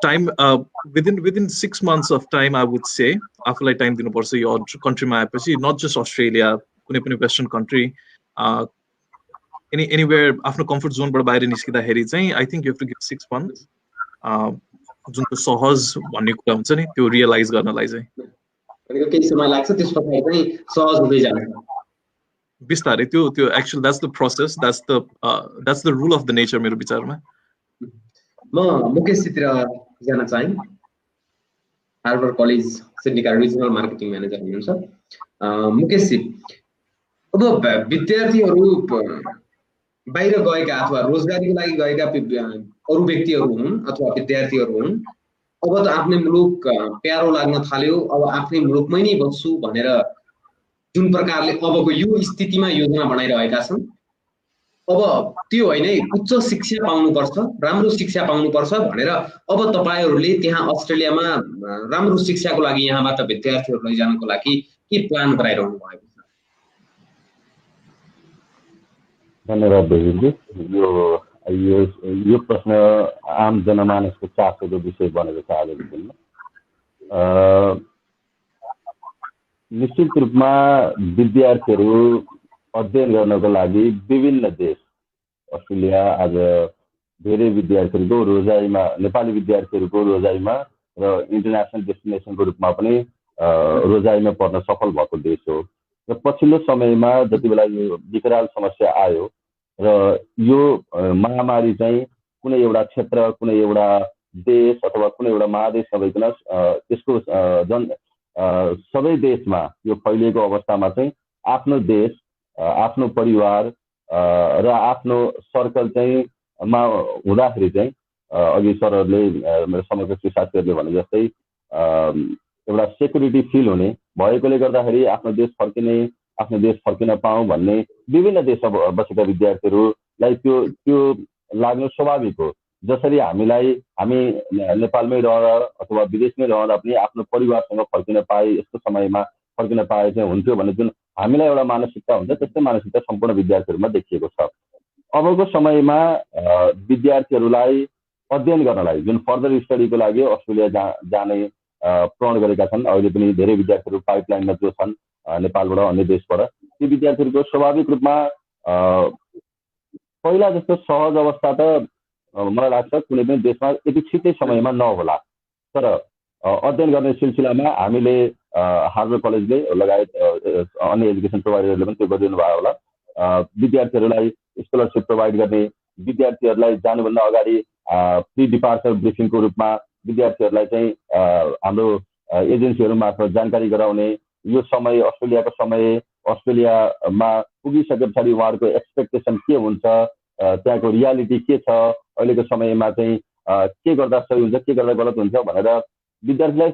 Time within 6 months of time, I would say आफूलाई टाइम दिनुपर्छ यो कन्ट्रीमा आएपछि. नट जस्ट अस्ट्रेलिया, कुनै पनि वेस्टर्न कन्ट्री, anywhere आफ्नो कम्फर्ट जोनबाट बाहिर निस्किँदाखेरि चाहिँ I think you have to give 6 months. जुन सहज भन्ने कुरा हुन्छ नि त्यो रियलाइज गर्नलाई चाहिँ केही समय लाग्छ, त्यसपछि चाहिँ सहज हुँदै जान्छ बिस्तारै. त्यो actually that's the process, that's the rule of the nature मेरो विचारमा. म मुकेशजीतिर जान चाहे. हार्वर्ड कलेज सिडनीका रिजनल मार्केटिङ म्यानेजर हुनुहुन्छ मुकेशजी. अब विद्यार्थीहरू बाहिर गएका अथवा रोजगारीको लागि गएका अरू व्यक्तिहरू हुन् अथवा विद्यार्थीहरू हुन्, अब त आफ्नै मुलुक प्यारो लाग्न थाल्यो, अब आफ्नै मुलुकमै नै बस्छु भनेर जुन प्रकारले अबको यो स्थितिमा योजना बनाइरहेका छन्, अब त्यो होइन उच्च शिक्षा पाउनुपर्छ, राम्रो शिक्षा पाउनुपर्छ भनेर अब तपाईहरूले त्यहाँ अस्ट्रेलियामा राम्रो शिक्षाको लागि यहाँबाट विद्यार्थीहरू लैजानको लागि के प्लान गराइरहनु भएको छ? धन्यवाद देवीजी. यो प्रश्न आम जनमानसको चासोको विषय बनेको छ आजको दिनमा. निश्चित रूपमा विद्यार्थीहरू अध्ययन गर्नको लागि विभिन्न देश, अस्ट्रेलिया आज धेरै विद्यार्थीहरूको रोजाइमा, नेपाली विद्यार्थीहरूको रोजाइमा र इन्टरनेसनल डेस्टिनेसनको रूपमा पनि रोजाइमा पर्न सफल भएको देश हो. र पछिल्लो समयमा जति बेला यो विकराल समस्या आयो र यो महामारी चाहिँ कुनै एउटा क्षेत्र, कुनै एउटा देश अथवा कुनै एउटा महादेश नभइकन त्यसको सबै देशमा यो फैलिएको अवस्थामा चाहिँ आफ्नो देश, आफ्नो परिवार र आफ्नो सर्कल चाहिँ हुँदाखेरि चाहिँ अघि सरहरूले मेरो समकक्षी साथीहरूले भने जस्तै एउटा सेक्युरिटी फिल हुने भएकोले गर्दाखेरि आफ्नो देश फर्किन पाऊँ भन्ने विभिन्न देशमा बसेका विद्यार्थीहरूलाई त्यो लाग्नु स्वाभाविक हो. जसरी हामी नेपालमै रहँदा अथवा विदेशमै रहँदा पनि आफ्नो परिवारसँग फर्किन पाए, यस्तो समयमा फर्किन पाए चाहिँ हुन्थ्यो भन्ने जुन हामीलाई एउटा मानसिकता हुन्छ, त्यस्तै मानसिकता सम्पूर्ण विद्यार्थीहरूमा देखिएको छ. अबको समयमा विद्यार्थीहरूलाई अध्ययन गर्नलाई जुन फर्दर स्टडीको लागि अस्ट्रेलिया जाने प्रण गरेका छन्, अहिले पनि धेरै विद्यार्थीहरू पाइपलाइनमा जो छन् नेपालबाट अन्य देशबाट, ती विद्यार्थीहरूको स्वाभाविक रूपमा पहिला जस्तो सहज अवस्था त मलाई लाग्छ कुनै पनि देशमा यति छिटै समयमा नहोला. तर अध्ययन गर्ने सिलसिलामा हामीले हार्वर्ड कलेजले लगायत अन्य एजुकेसन प्रोभाइडरहरूले पनि त्यो गरिदिनु भयो होला. विद्यार्थीहरूलाई स्कलरसिप प्रोभाइड गर्ने, विद्यार्थीहरूलाई जानुभन्दा अगाडि प्री डिपार्चर ब्रिफिङको रूपमा विद्यार्थीहरूलाई चाहिँ हाम्रो एजेन्सीहरू मार्फत जानकारी गराउने, यो समय अस्ट्रेलियाको समय, अस्ट्रेलियामा पुगिसके पछाडि उहाँहरूको एक्सपेक्टेसन के हुन्छ, त्यहाँको रियालिटी के छ, अहिलेको समयमा चाहिँ के गर्दा सही हुन्छ, के गर्दा गलत हुन्छ भनेर विद्यार्थीलाई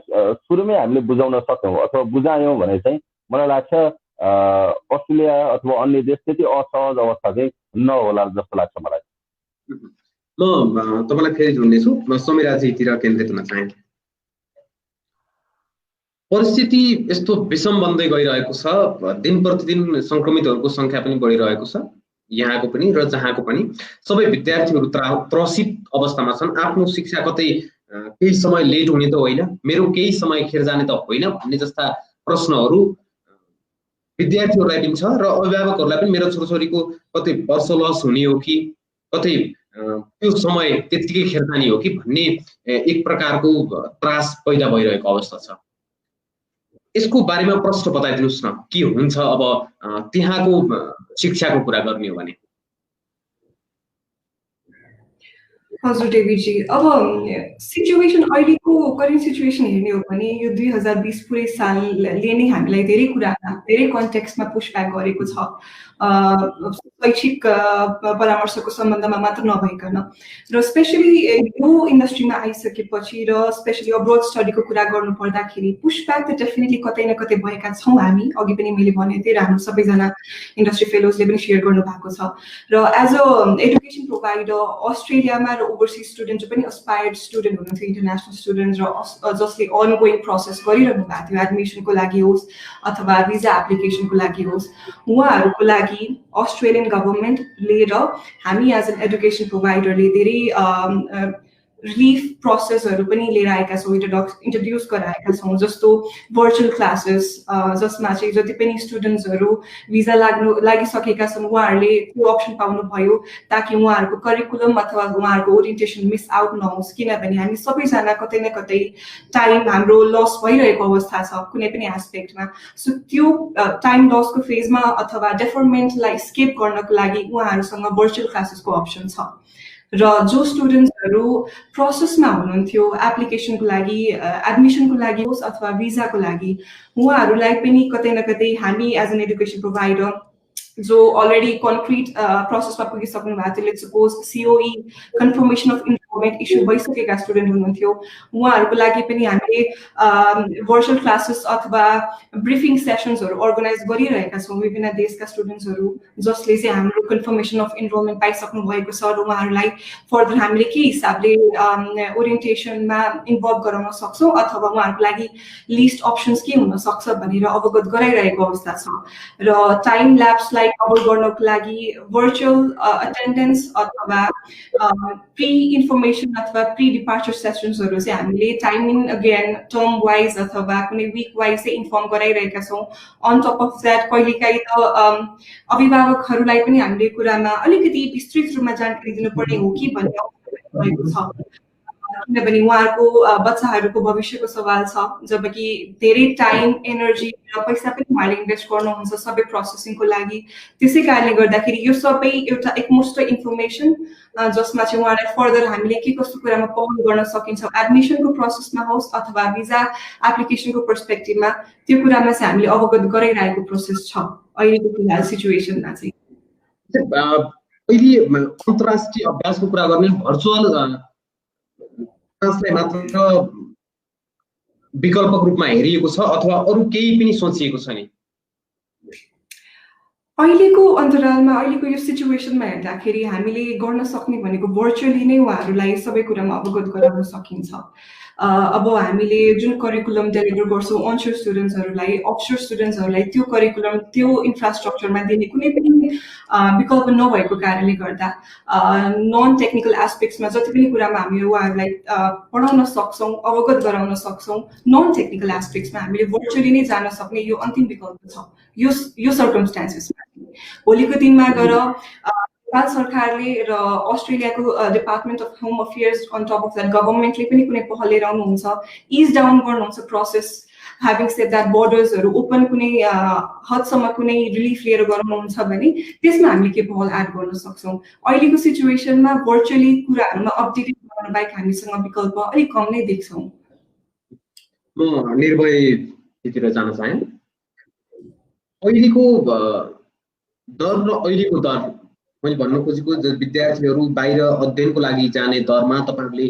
सुरुमै हामीले बुझाउन सक्यौँ अथवा बुझायौँ भने चाहिँ मलाई लाग्छ अस्ट्रेलिया अथवा अन्य देश त्यति असहज अवस्था चाहिँ नहोला जस्तो लाग्छ मलाई. म तपाईँलाई फेरि जोड्नेछु. म समीराजीतिर केन्द्रित हुन चाहे. परिस्थिति यस्तो विषम बन्दै गइरहेको छ, दिन प्रतिदिन संक्रमितहरूको संख्या पनि बढिरहेको छ, यहाँको पनि र जहाँको पनि. सबै विद्यार्थीहरू त्रसित अवस्थामा छन्. आफ्नो शिक्षा कतै केही समय लेट हुने त होइन, मेरो केही समय खेर जाने त होइन भन्ने जस्ता प्रश्नहरू विद्यार्थीहरूलाई पनि छ र अभिभावकहरूलाई पनि. मेरो छोराछोरीको कतै वर्ष लस हुने हो कि कतै त्यो समय त्यतिकै खेर जाने हो कि भन्ने एक प्रकारको त्रास पैदा भइरहेको अवस्था छ. यसको बारेमा प्रश्न बताइदिनुहोस् न, के हुन्छ अब त्यहाँको शिक्षाको कुरा गर्ने हो भने? हजुर डेभिडजी, अब सिचुएसन अहिलेको करेन्ट सिचुएसन हेर्ने हो भने यो 2020 पुरै सालले नै हामीलाई धेरै कुरामा धेरै कन्टेक्स्टमा पुशब्याक गरेको छ, शैक्षिक परामर्शको सम्बन्धमा मात्र नभइकन र स्पेसली यो इन्डस्ट्रीमा आइसकेपछि र स्पेसली अब्रोड स्टडीको कुरा गर्नु पर्दाखेरि पुशब्याक त डेफिनेटली कतै न कतै भएका छौँ हामी। अघि पनि मैले भनेको थिएँ र हाम्रो सबैजना इन्डस्ट्री फेलोजले पनि सेयर गर्नु भएको छ र एज अ एडुकेसन प्रोभाइडर अस्ट्रेलियामा र ओभरसिज स्टुडेन्ट जो पनि अस्पायर्ड स्टुडेन्ट हुनुहुन्थ्यो, इन्टरनेसनल स्टुडेन्ट र जसले अनगोइङ प्रोसेस गरिरहनु भएको थियो, एडमिसनको लागि होस् अथवा भिजा एप्लिकेसनको लागि होस्, उहाँहरूको लागि अस्ट्रेलियन गभर्मेन्टले र हामी एज एन एडुकेसन प्रोभाइडरले धेरै रिलिफ प्रोसेसहरू पनि लिएर आएका छौँ, इन्ट्रोड्युस गराएका छौँ, जस्तो भर्चुअल क्लासेस जसमा चाहिँ जति पनि स्टुडेन्ट्सहरू भिजा लागिसकेका छन् उहाँहरूले त्यो अप्सन पाउनुभयो ताकि उहाँहरूको करिकुलम अथवा उहाँहरूको ओरिएन्टेसन मिस आउट नहोस्, किनभने हामी सबैजना कतै न कतै टाइम हाम्रो लस भइरहेको अवस्था छ कुनै पनि एस्पेक्टमा। सो त्यो टाइम लसको फेजमा अथवा डेफरमेन्टलाई स्किप गर्नको लागि उहाँहरूसँग भर्चुअल क्लासेसको अप्सन छ र जो स्टुडेन्ट्सहरू प्रोसेसमा हुनुहुन्थ्यो एप्लिकेसनको लागि, एडमिसनको लागि होस् अथवा भिजाको लागि, उहाँहरूलाई पनि कतै न कतै हामी एज एन एडुकेसन प्रोभाइडर जो अलरेडी कन्क्रिट प्रोसेसमा पुगिसक्नु भएको थियो, let's suppose COE confirmation of enrolment issue भइसकेका स्टुडेन्ट हुनुहुन्थ्यो, उहाँहरूको लागि पनि हामीले भर्चुअल क्लासेस अथवा ब्रिफिङ सेसन्सहरू अर्गनाइज गरिरहेका छौँ विभिन्न देशका स्टुडेन्ट्सहरू जसले चाहिँ हाम्रो कन्फर्मेसन अफ इन्रोलमेन्ट पाइसक्नु भएको छ र उहाँहरूलाई फर्दर हामीले के हिसाबले ओरिएन्टेसनमा इन्भल्भ गराउन सक्छौँ अथवा उहाँहरूको लागि लिस्ट अप्सन्स के हुनसक्छ भनेर अवगत गराइरहेको अवस्था छ र टाइम ल्याप्सलाई कभर गर्नको लागि भर्चुअल अटेन्डेन्स अथवा प्री इन्फर्मेसन अथवा प्री डिपार्चर सेसन्सहरू चाहिँ हामीले टाइमिङ अगेन टर्म वाइज अथवा कुनै विक वाइज चाहिँ इन्फर्म गराइरहेका छौँ। अन टप अफ द्याट कहिलेकाहीँ त अभिभावकहरूलाई पनि हामीले कुरामा अलिकति विस्तृत रूपमा जानकारी दिनुपर्ने हो कि भन्ने भएको छ, किनभने उहाँहरूको बच्चाहरूको भविष्यको सवाल छ, जबकि धेरै टाइम एनर्जी र पैसा पनि उहाँले इन्भेस्ट गर्नुहुन्छ सबै प्रोसेसिङको लागि। त्यसै कारणले गर्दाखेरि यो सबै एउटा एकमुष्ट इन्फर्मेसन जसमा चाहिँ उहाँलाई फर्दर हामीले के कस्तो कुरामा पहल गर्न सकिन्छ एडमिसनको प्रोसेसमा होस् अथवा भिजा एप्लिकेसनको पर्सपेक्टिभमा, त्यो कुरामा चाहिँ हामीले अवगत गराइरहेको प्रोसेस छ अहिलेको फिलहाल सिचुएसनमा चाहिँ। अहिले अन्तर्राष्ट्रिय अभ्यासको कुरा गर्ने भर्चुअल क्लासलाई मात्र विकल्पको रूपमा हेरिएको छ अथवा अरू केही पनि सोचिएको छ नि? अहिलेको अन्तरालमा अहिलेको यो सिचुएसनमा हेर्दाखेरि हामीले गर्न सक्ने भनेको भर्चुअली नै उहाँहरूलाई सबै कुरामा अवगत गराउन सकिन्छ। अब हामीले जुन करिकुलम डेलिभर गर्छौँ अनसोर स्टुडेन्ट्सहरूलाई, अफसोर स्टुडेन्ट्सहरूलाई त्यो करिकुलम त्यो इन्फ्रास्ट्रक्चरमा दिने कुनै पनि विकल्प नभएको कारणले गर्दा नन टेक्निकल एस्पेक्ट्समा जति पनि कुरामा हामी उहाँहरूलाई पढाउन सक्छौँ, अवगत गराउन सक्छौँ, नन टेक्निकल एस्पेक्ट्समा हामीले भर्चुअली नै जान सक्ने यो अन्तिम विकल्प छ यो सर्कमस्टान्सेसमा। भोलिको दिनमा गएर नेपाल सरकारले र अस्ट्रेलियाको department of home affairs on top of that गभर्मेन्टले पनि कुनै पहल लिएर आउनुहुन्छ, इज डाउन गर्नुहुन्छ प्रोसेस, ह्याभिङ सेड द्याट बोर्डर्सहरू ओपन कुनै हदसम्म कुनै रिलिफ लिएर गराउनुहुन्छ भने त्यसमा हामीले के पहल एड गर्न सक्छौँ। अहिलेको सिचुएसनमा भर्चुअली कुराहरूमा अपडेटेड गर्न बाहेक हामीसँग विकल्प अलिक कम नै देख्छौँ। म निर्भयतिर जान चाहे। अहिलेको दर र अहिलेको दर मैले भन्न खोजेको विद्यार्थीहरू बाहिर अध्ययनको लागि जाने दरमा तपाईँहरूले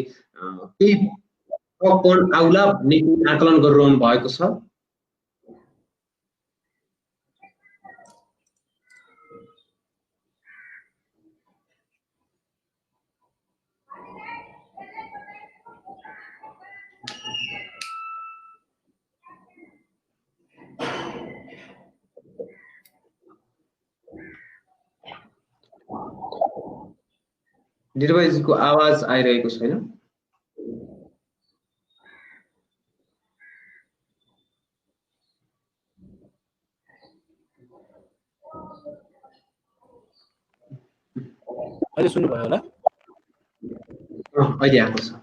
केही फरक आउला भन्ने आकलन गरिरहनु भएको छ? निर्भयजीको आवाज आइरहेको छैन। अहिले सुन्नुभयो होला? अहिले आएको छ।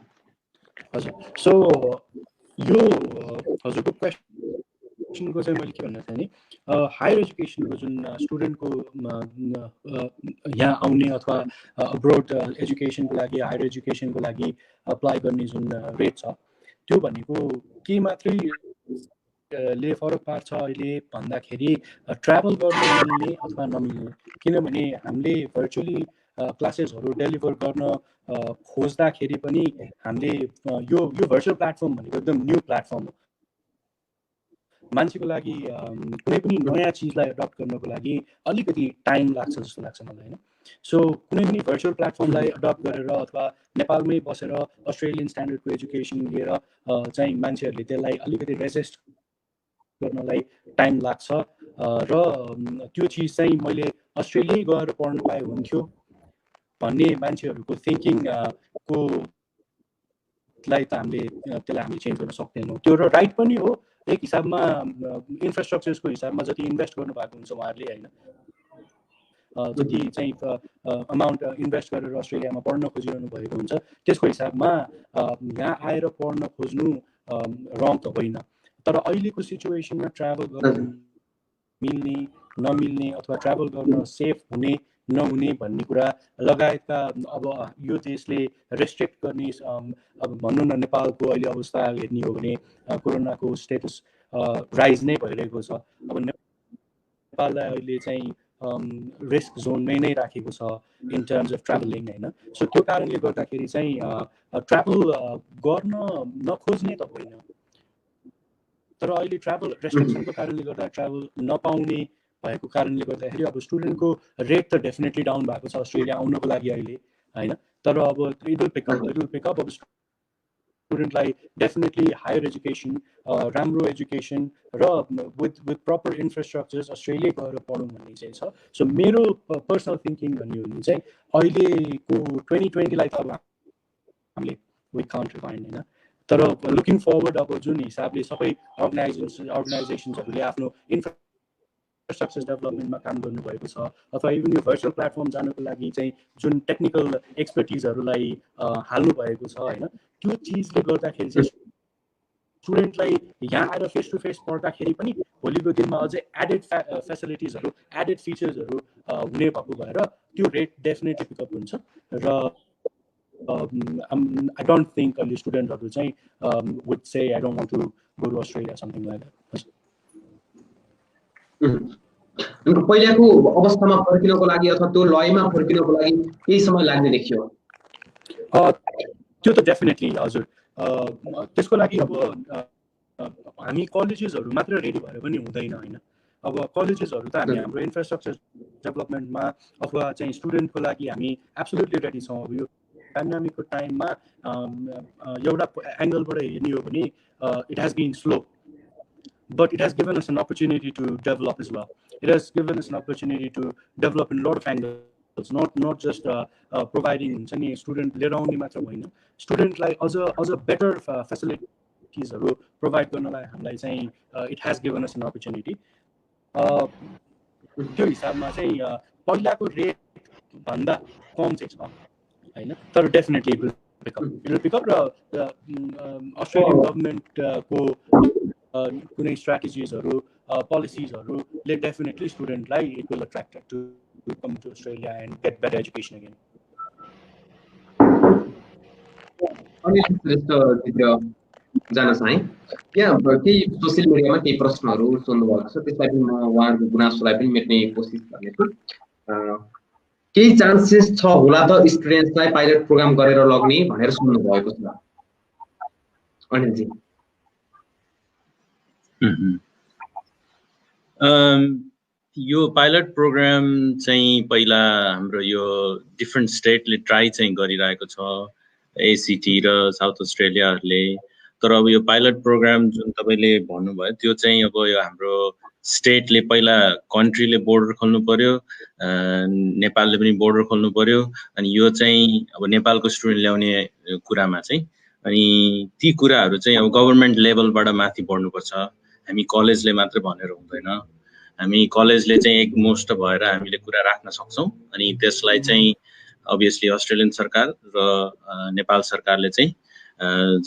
हजुर, सो यो हजुरको क्वेसन एजुकेसनको चाहिँ मैले के भन्न चाहेँ नि हायर एजुकेसनको जुन स्टुडेन्टको यहाँ आउने अथवा अब्रोड एजुकेसनको लागि हायर एजुकेसनको लागि अप्लाई गर्ने जुन रेट छ त्यो भनेको के मात्रै ले फरक पार्छ अहिले भन्दाखेरि ट्राभल गर्न मिल्ने अथवा नमिल्ने किनभने हामीले भर्चुअली क्लासेसहरू डेलिभर गर्न खोज्दाखेरि पनि हामीले यो भर्चुअल प्लेटफर्म भनेको एकदम न्यू प्लेटफर्म हो मान्छेको लागि कुनै पनि नयाँ चिजलाई एडप्ट गर्नको लागि अलिकति टाइम लाग्छ जस्तो लाग्छ मलाई हैन सो कुनै पनि भर्चुअल प्लेटफर्मलाई एडप्ट गरेर अथवा नेपालमै बसेर अस्ट्रेलियन स्ट्यान्डर्डको एजुकेसन लिएर चाहिँ मान्छेहरूले त्यसलाई अलिकति रेजिस्ट गर्नलाई टाइम लाग्छ र त्यो चिज चाहिँ मैले अस्ट्रेलिया गएर पढ्न पाए हुन्थ्यो भन्ने मान्छेहरूको थिङ्किङ को लाई त हामीले चेन्ज गर्न सक्दैनौँ त्यो र राइट पनि हो एक हिसाबमा इन्फ्रास्ट्रक्चर्सको हिसाबमा जति इन्भेस्ट गर्नु भएको हुन्छ उहाँहरूले हैन जति चाहिँ अमाउन्ट इन्भेस्ट गरेर अस्ट्रेलियामा पढ्न खोजिरहनु भएको हुन्छ त्यसको हिसाबमा यहाँ आएर पढ्न खोज्नु रङ त होइन तर अहिलेको सिचुएसनमा ट्राभल गर्न मिल्ने नमिल्ने अथवा ट्राभल गर्न सेफ हुने नहुने भन्ने कुरा लगायतका अब यो देशले रेस्ट्रिक्ट गर्ने अब भनौँ न नेपालको अहिले अवस्था हेर्ने हो भने कोरोनाको स्टेटस राइज नै भइरहेको छ अब नेपाललाई अहिले चाहिँ रिस्क जोनमै नै राखेको छ इन टर्म्स अफ ट्राभलिङ हैन सो त्यो कारणले गर्दाखेरि चाहिँ ट्राभल गर्न नखोज्ने त होइन तर अहिले ट्राभल रेस्ट्रिक्सनको कारणले गर्दा ट्राभल नपाउने भएको कारणले गर्दाखेरि अब स्टुडेन्टको रेट त डेफिनेटली डाउन भएको छ अस्ट्रेलिया आउनको लागि अहिले हैन तर अब इट विल पिक अप अब स्टुडेन्टलाई डेफिनेटली हायर एजुकेसन राम्रो एजुकेसन र विथ प्रपर इन्फ्रास्ट्रक्चर्स अस्ट्रेलिया गएर पढौँ भन्ने चाहिँ छ सो मेरो पर्सनल थिङ्किङ भन्ने हो भने चाहिँ अहिलेको 2020लाई त अब हामीले वी कान्ट रिफाइन हैन तर लुकिङ फरवर्ड अब जुन हिसाबले सबै अर्गनाइजेसन्सहरूले आफ्नो इन्फ्रास्ट्रक्चर डेभलपमेन्टमा काम गर्नुभएको छ अथवा इभन यो भर्चुअल प्लेटफर्म जानको लागि चाहिँ जुन टेक्निकल एक्सपर्टिजहरूलाई हाल्नु भएको छ हैन त्यो चिजले गर्दाखेरि चाहिँ स्टुडेन्टलाई यहाँ आएर फेस टु फेस पढ्दाखेरि पनि भोलिको दिनमा अझै एडेड फेसिलिटिजहरू एडेड फिचर्सहरू हुने भएको भएर त्यो रेट डेफिनेटली पिकअप हुन्छ र I don't think the students would say I don't want to go to Australia, something like that. पहिलाको अवस्थामा फर्किनको लागि अथवा त्यो लयमा फर्किनको लागि केही समय लाग्ने देखियो त्यो त डेफिनेटली हजुर त्यसको लागि अब हामी कलेजेसहरु मात्र रेडी भएर पनि हुँदैन हैन अब कलेजेसहरु त हामी हाम्रो इन्फ्रास्ट्रक्चर डेभलपमेन्टमा अथवा चाहिँ स्टुडेन्टको लागि हामी एब्सोल्युटली रेडी छौं अब यो पेन्डेमिकको टाइममा एउटा एंगलबाट हेर्ने हो भने it has been slow but it has given us an opportunity to develop as well. It has given us an opportunity to develop in a lot of angles, not just providing any student liएर आउने मात्र होइन स्टुडेन्टलाई अझ better फेसिलिटिजहरु provide गर्नलाई हामीलाई चाहिँ it has given us an opportunity. त्यो हिसाबमा चाहिँ पहिलाको रेट भन्दा कम चाहिँ छ हैन तर definitely it will pick up र अस्ट्रेलियन गभर्नमेन्ट को कुनै स्ट्र्याटेजिजहरु पोलिसिजहरुले definitely स्टुडेन्टलाई it will attract to come to Australia and get better education again. अनि जान चाहे यहाँ केही सोशल मिडियामा केही प्रश्नहरु सोध्नु भएको छ त्यसलाई पनि म उहाँहरुको गुनासोलाई पनि मेट्ने कोसिस गर्नेछु केही चान्सेस छ होला त स्टुडेन्ट्सलाई पाइलट प्रोग्राम गरेर लग्ने भनेर सुन्नु भएको छ अनिल जी यो पाइलट प्रोग्राम चाहिँ पहिला हाम्रो यो डिफरेन्ट स्टेटले ट्राई चाहिँ गरिरहेको छ एसीटी र साउथ अस्ट्रेलियाहरुले तर अब यो पाइलट प्रोग्राम जुन तपाईले भन्नुभयो त्यो चाहिँ अब यो हाम्रो स्टेटले पहिला कन्ट्रीले बोर्डर खोल्नु पर्यो नेपालले पनि बोर्डर खोल्नु पर्यो अनि यो चाहिँ अब नेपालको स्टुडेन्ट ल्याउने कुरामा चाहिँ अनि ती कुराहरु चाहिँ अब गभर्नमेन्ट लेभलबाट माथि बढ्नुपर्छ हामी कलेजले मात्र भनेर हुँदैन हामी कलेजले चाहिँ एकमुष्ट भएर हामीले कुरा राख्न सक्छौं अनि त्यसलाई चाहिँ obviously अस्ट्रेलियन सरकार र नेपाल सरकारले चाहिँ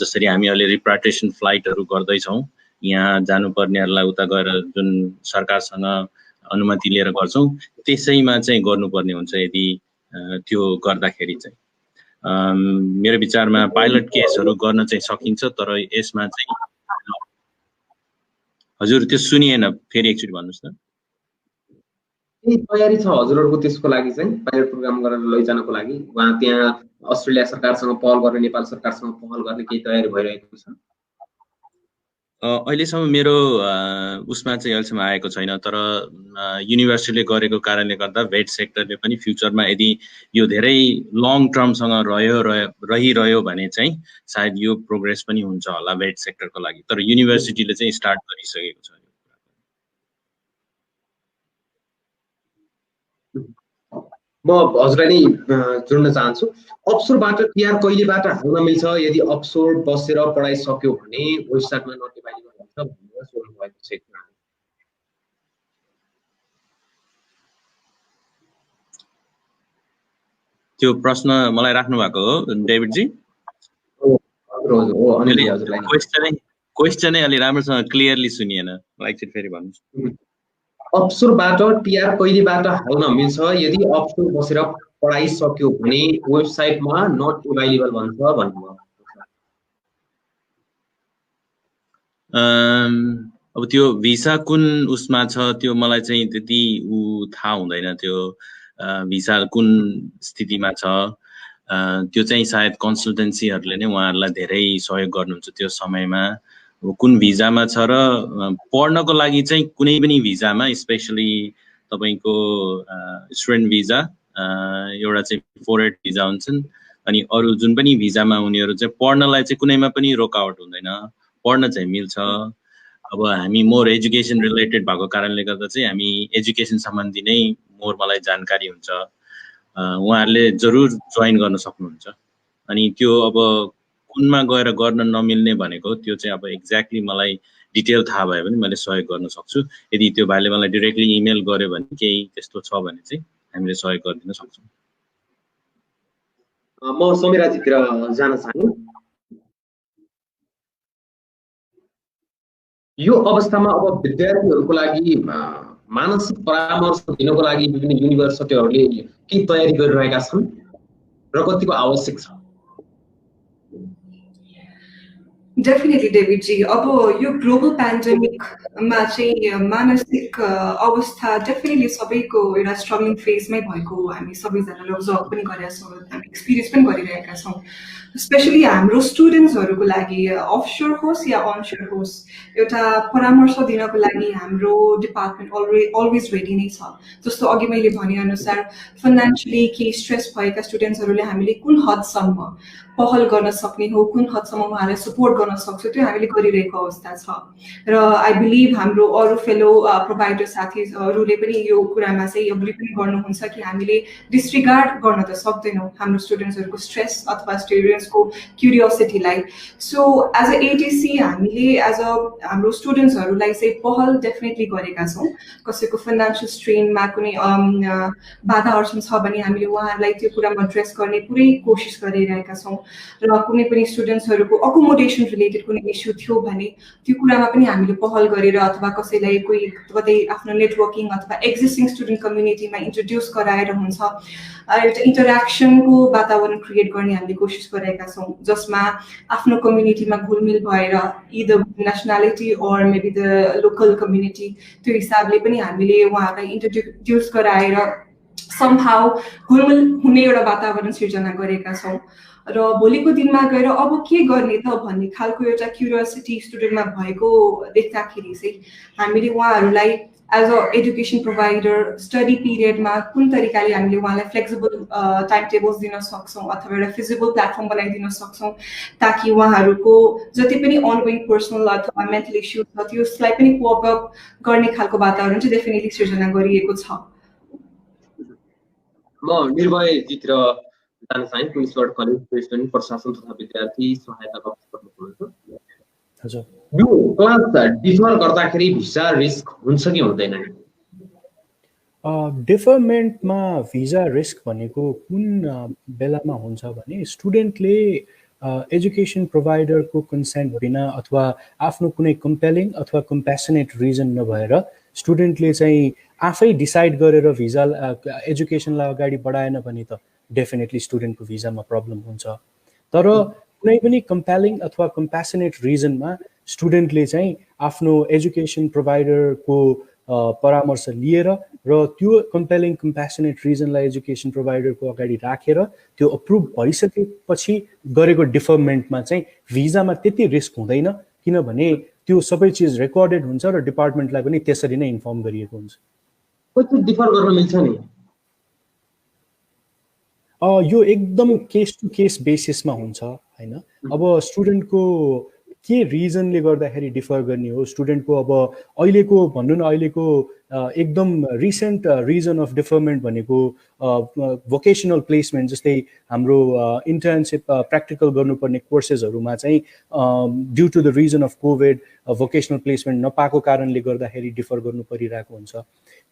जसरी हामी अहिले रिप्याट्रिएसन फ्लाइटहरु गर्दै छौं यहाँ जानुपर्नेहरूलाई उता गएर जुन सरकारसँग अनुमति लिएर गर्छौँ त्यसैमा चाहिँ गर्नुपर्ने हुन्छ यदि त्यो गर्दाखेरि चाहिँ मेरो विचारमा पाइलट केसहरू गर्न चाहिँ सकिन्छ तर यसमा चाहिँ हजुर त्यो सुनिएन फेरि एकचोटि भन्नुस् त के तयारी छ हजुरहरुको त्यसको लागि चाहिँ पाइलट प्रोग्राम गरेर लैजानको लागि वहाँ त्यहाँ अस्ट्रेलिया सरकारसँग पहल गर्ने नेपाल सरकारसँग पहल गर्ने केही तयारी भइरहेको छ अहिलेसम्म मेरो उसमा चाहिँ अहिलेसम्म आएको छैन तर युनिभर्सिटीले गरेको कारणले गर्दा भेट सेक्टरले पनि फ्युचरमा यदि यो धेरै लङ टर्मसँग रहिरह्यो भने चाहिँ सायद यो प्रोग्रेस पनि हुन्छ होला भेट सेक्टरको लागि तर युनिभर्सिटीले चाहिँ स्टार्ट गरिसकेको छ म हजुरलाई नै जोड्न चाहन्छु अफसोरबाट टिआर कहिलेबाट हाल्न मिल्छ यदि अफसोर बसेर पढाइ सक्यो भने वेबसाइटमा नोटिफाई गर्नुहुन्छ भनेर सोध्नु भएको छ त्यो प्रश्न मलाई राख्नु भएको हो डेभिड जी क्वेशनै अलि राम्रोसँग क्लियरली सुनिएन मलाई एकचोटि फेरि भन्नुहोस् अफसोरबाट टिआर कहिलेबाट हाल्न मिल्छ यदि अफसोर बसेर पढाइ सक्यो भने वेबसाइटमा नट अभाइलेबल भन्छ भन्नुभयो अब त्यो भिसा कुन उसमा छ त्यो मलाई चाहिँ त्यति थाहा हुँदैन त्यो भिसा कुन स्थितिमा छ त्यो चाहिँ सायद कन्सल्टेन्सीहरूले नै उहाँहरूलाई धेरै सहयोग गर्नुहुन्छ त्यो समयमा कुन भिजामा छ र पढ्नको लागि चाहिँ कुनै पनि भिजामा स्पेशली तपाईको स्टुडेन्ट भिजा एउटा चाहिँ 4-8 भिजा हुन्छन् अनि अरु जुन पनि भिजामा उनीहरु चाहिँ पढ्नलाई चाहिँ कुनैमा पनि रोकावट हुँदैन पढ्न चाहिँ मिल्छ अब हामी मोर एजुकेसन रिलेटेड भएको कारणले गर्दा चाहिँ हामी एजुकेसन सम्बन्धी नै मोर मलाई जानकारी हुन्छ उहाँहरुले जरुर जोइन गर्न सक्नुहुन्छ अनि त्यो अब कुनमा गएर गर्न नमिल्ने भनेको त्यो चाहिँ अब एक्ज्याक्टली मलाई डिटेल थाहा भयो भने मैले सहयोग गर्न सक्छु यदि त्यो भाइले मलाई डाइरेक्टली इमेल गर्यो भने केही त्यस्तो छ भने चाहिँ हामीले सहयोग गर्न सक्छौं म समीराजीतिर जान चाहन्छु यो अवस्थामा अब विद्यार्थीहरुको लागि मानसिक परामर्श दिनको लागि विभिन्न युनिभर्सिटीहरुले के तयारी गरिरहेका छन् र कतिको आवश्यक छ डेफिनेटली डेभिड जी अब यो ग्लोबल प्यान्डेमिकमा चाहिँ मानसिक अवस्था डेफिनेटली सबैको एउटा स्ट्रगलिङ फेजमै भएको हामी सबैजनाले अब्जर्भ पनि गरेका छौँ हामी एक्सपिरियन्स पनि गरिरहेका छौँ स्पेशली हाम्रो स्टुडेन्ट्सहरुको लागि अफशोर होस् या अनशोर होस् एउटा परामर्श दिनको लागि हाम्रो डिपार्टमेन्ट अलवेज रेडी नै छ जस्तो अघि मैले भने अनुसार फाइनान्शियली के स्ट्रेस भएका स्टुडेन्ट्सहरुले हामीले कुन हदसम्म पहल गर्न सक्ने हो कुन हदसम्म उहाँलाई सपोर्ट गर्न सक्छौं त्यो हामीले गरिरहेको अवस्था छ र आई बिलिभ हाम्रो अरु फेलो प्रोवाइडर साथीहरुले पनि यो कुरामा चाहिँ एग्री पनि गर्नुहुन्छ कि हामीले डिसरिगार्ड गर्न त सक्दैनौं हाम्रो स्टुडेन्ट्सहरुको स्ट्रेस अथवा स्टुडेन्ट्सको क्युरियोसिटीलाई सो एज अ एटीसी हामीले एज अ हाम्रो स्टुडेन्ट्सहरुलाई चाहिँ पहल डेफिनेटली गरेका छौं कसैको फाइनान्शियल स्ट्रेनमा कुनै बाधा अर्चन छ भने हामीले उहाँहरुलाई त्यो कुरामा एड्रेस गर्ने पुरै कोशिश गरिरहेका छौं र कुनै पनि स्टुडेन्ट्सहरुको अकोमोडेसन रिलेटेड कुनै इश्यू थियो भने त्यो कुरामा पनि हामीले पहल गरेर अथवा कसैलाई कोही कतै आफ्नो नेटवर्किङ अथवा एक्जिस्टिङ स्टुडेन्ट कम्युनिटीमा इन्ट्रोड्युस गराएर हुन्छ एउटा इन्टरेक्सनको वातावरण क्रिएट गर्ने हामीले कोशिश गरेका छौं जसमा आफ्नो कम्युनिटीमा घुलमिल भएर either nationality or maybe the local community त्यो हिसाबले पनि हामीले उहाँहरूलाई इन्ट्रोड्युस गराएर समहाउ घुलमिल हुने एउटा वातावरण सिर्जना गरेका छौं र भोलिको दिनमा गएर अब के गर्ने त भन्ने खालको एउटा क्युरियोसिटी स्टुडेन्टमा भएको देख्दाखेरि चाहिँ हामीले उहाँहरूलाई as a education provider study पिरियडमा कुन तरिकाले हामीले उहाँलाई फ्लेक्सिबल टाइम टेबल्स दिन सक्छौं अथवा एउटा फिजिबल प्लेटफर्म बनाइदिन सक्छौं ताकि उहाँहरूको जति पनि अनगोइङ पर्सनल अथवा मेन्टल इश्यूज छ त्यसलाई पनि कोप अप गर्ने खालको वातावरण चाहिँ डेफिनेटली सृजना गरिएको छ म निर्भयजीतिर जान चाहे क्विन्सवर्थ कलेज प्रेसिडेन्ट प्रशासन तथा विद्यार्थी सहायता गर्नुहुन्छ हजुर यो क्लास डिफर गर्दाखेरि भिसा रिस्क हुन्छ कि हुँदैन डिफरमेन्टमा भिजा रिस्क भनेको कुन बेलामा हुन्छ भने स्टुडेन्टले एजुकेसन प्रोभाइडरको कन्सेन्ट बिना अथवा आफ्नो कुनै कम्पेलिङ अथवा कम्प्यासनेट रिजन नभएर स्टुडेन्टले चाहिँ आफै डिसाइड गरेर भिजा एजुकेसनलाई अगाडि बढाएन भने त डेफिनेटली स्टुडेन्टको भिजामा प्रब्लम हुन्छ। तर कुनै पनि कम्पेलिङ अथवा कम्प्यासनेट रिजनमा स्टुडेन्टले चाहिँ आफ्नो एजुकेसन प्रोभाइडरको परामर्श लिएर र त्यो कम्पेलिङ कम्प्यासनेट रिजनलाई एजुकेसन प्रोभाइडरको अगाडि राखेर त्यो अप्रुभ भइसकेपछि गरेको डिफरमेन्टमा चाहिँ भिजामा त्यति रिस्क हुँदैन, किनभने त्यो सबै चिज रेकर्डेड हुन्छ र डिपार्टमेन्टलाई पनि त्यसरी नै इन्फर्म गरिएको हुन्छ। कति डिफर गर्न मिल्छ नि? यो एकदम केस टु केस बेसिसमा हुन्छ हैन। अब स्टुडेन्टको के रिजनले गर्दाखेरि डिफर गर्ने हो, स्टुडेन्टको अब अहिलेको भन्नु न अहिलेको एकदम रिसेन्ट रिजन अफ डिफरमेन्ट भनेको भोकेसनल प्लेसमेन्ट, जस्तै हाम्रो इन्टर्नसिप प्र्याक्टिकल गर्नुपर्ने कोर्सेसहरूमा चाहिँ due to the reason of COVID vocational placement नपाएको कारणले गर्दाखेरि डिफर गर्नु परिरहेको हुन्छ।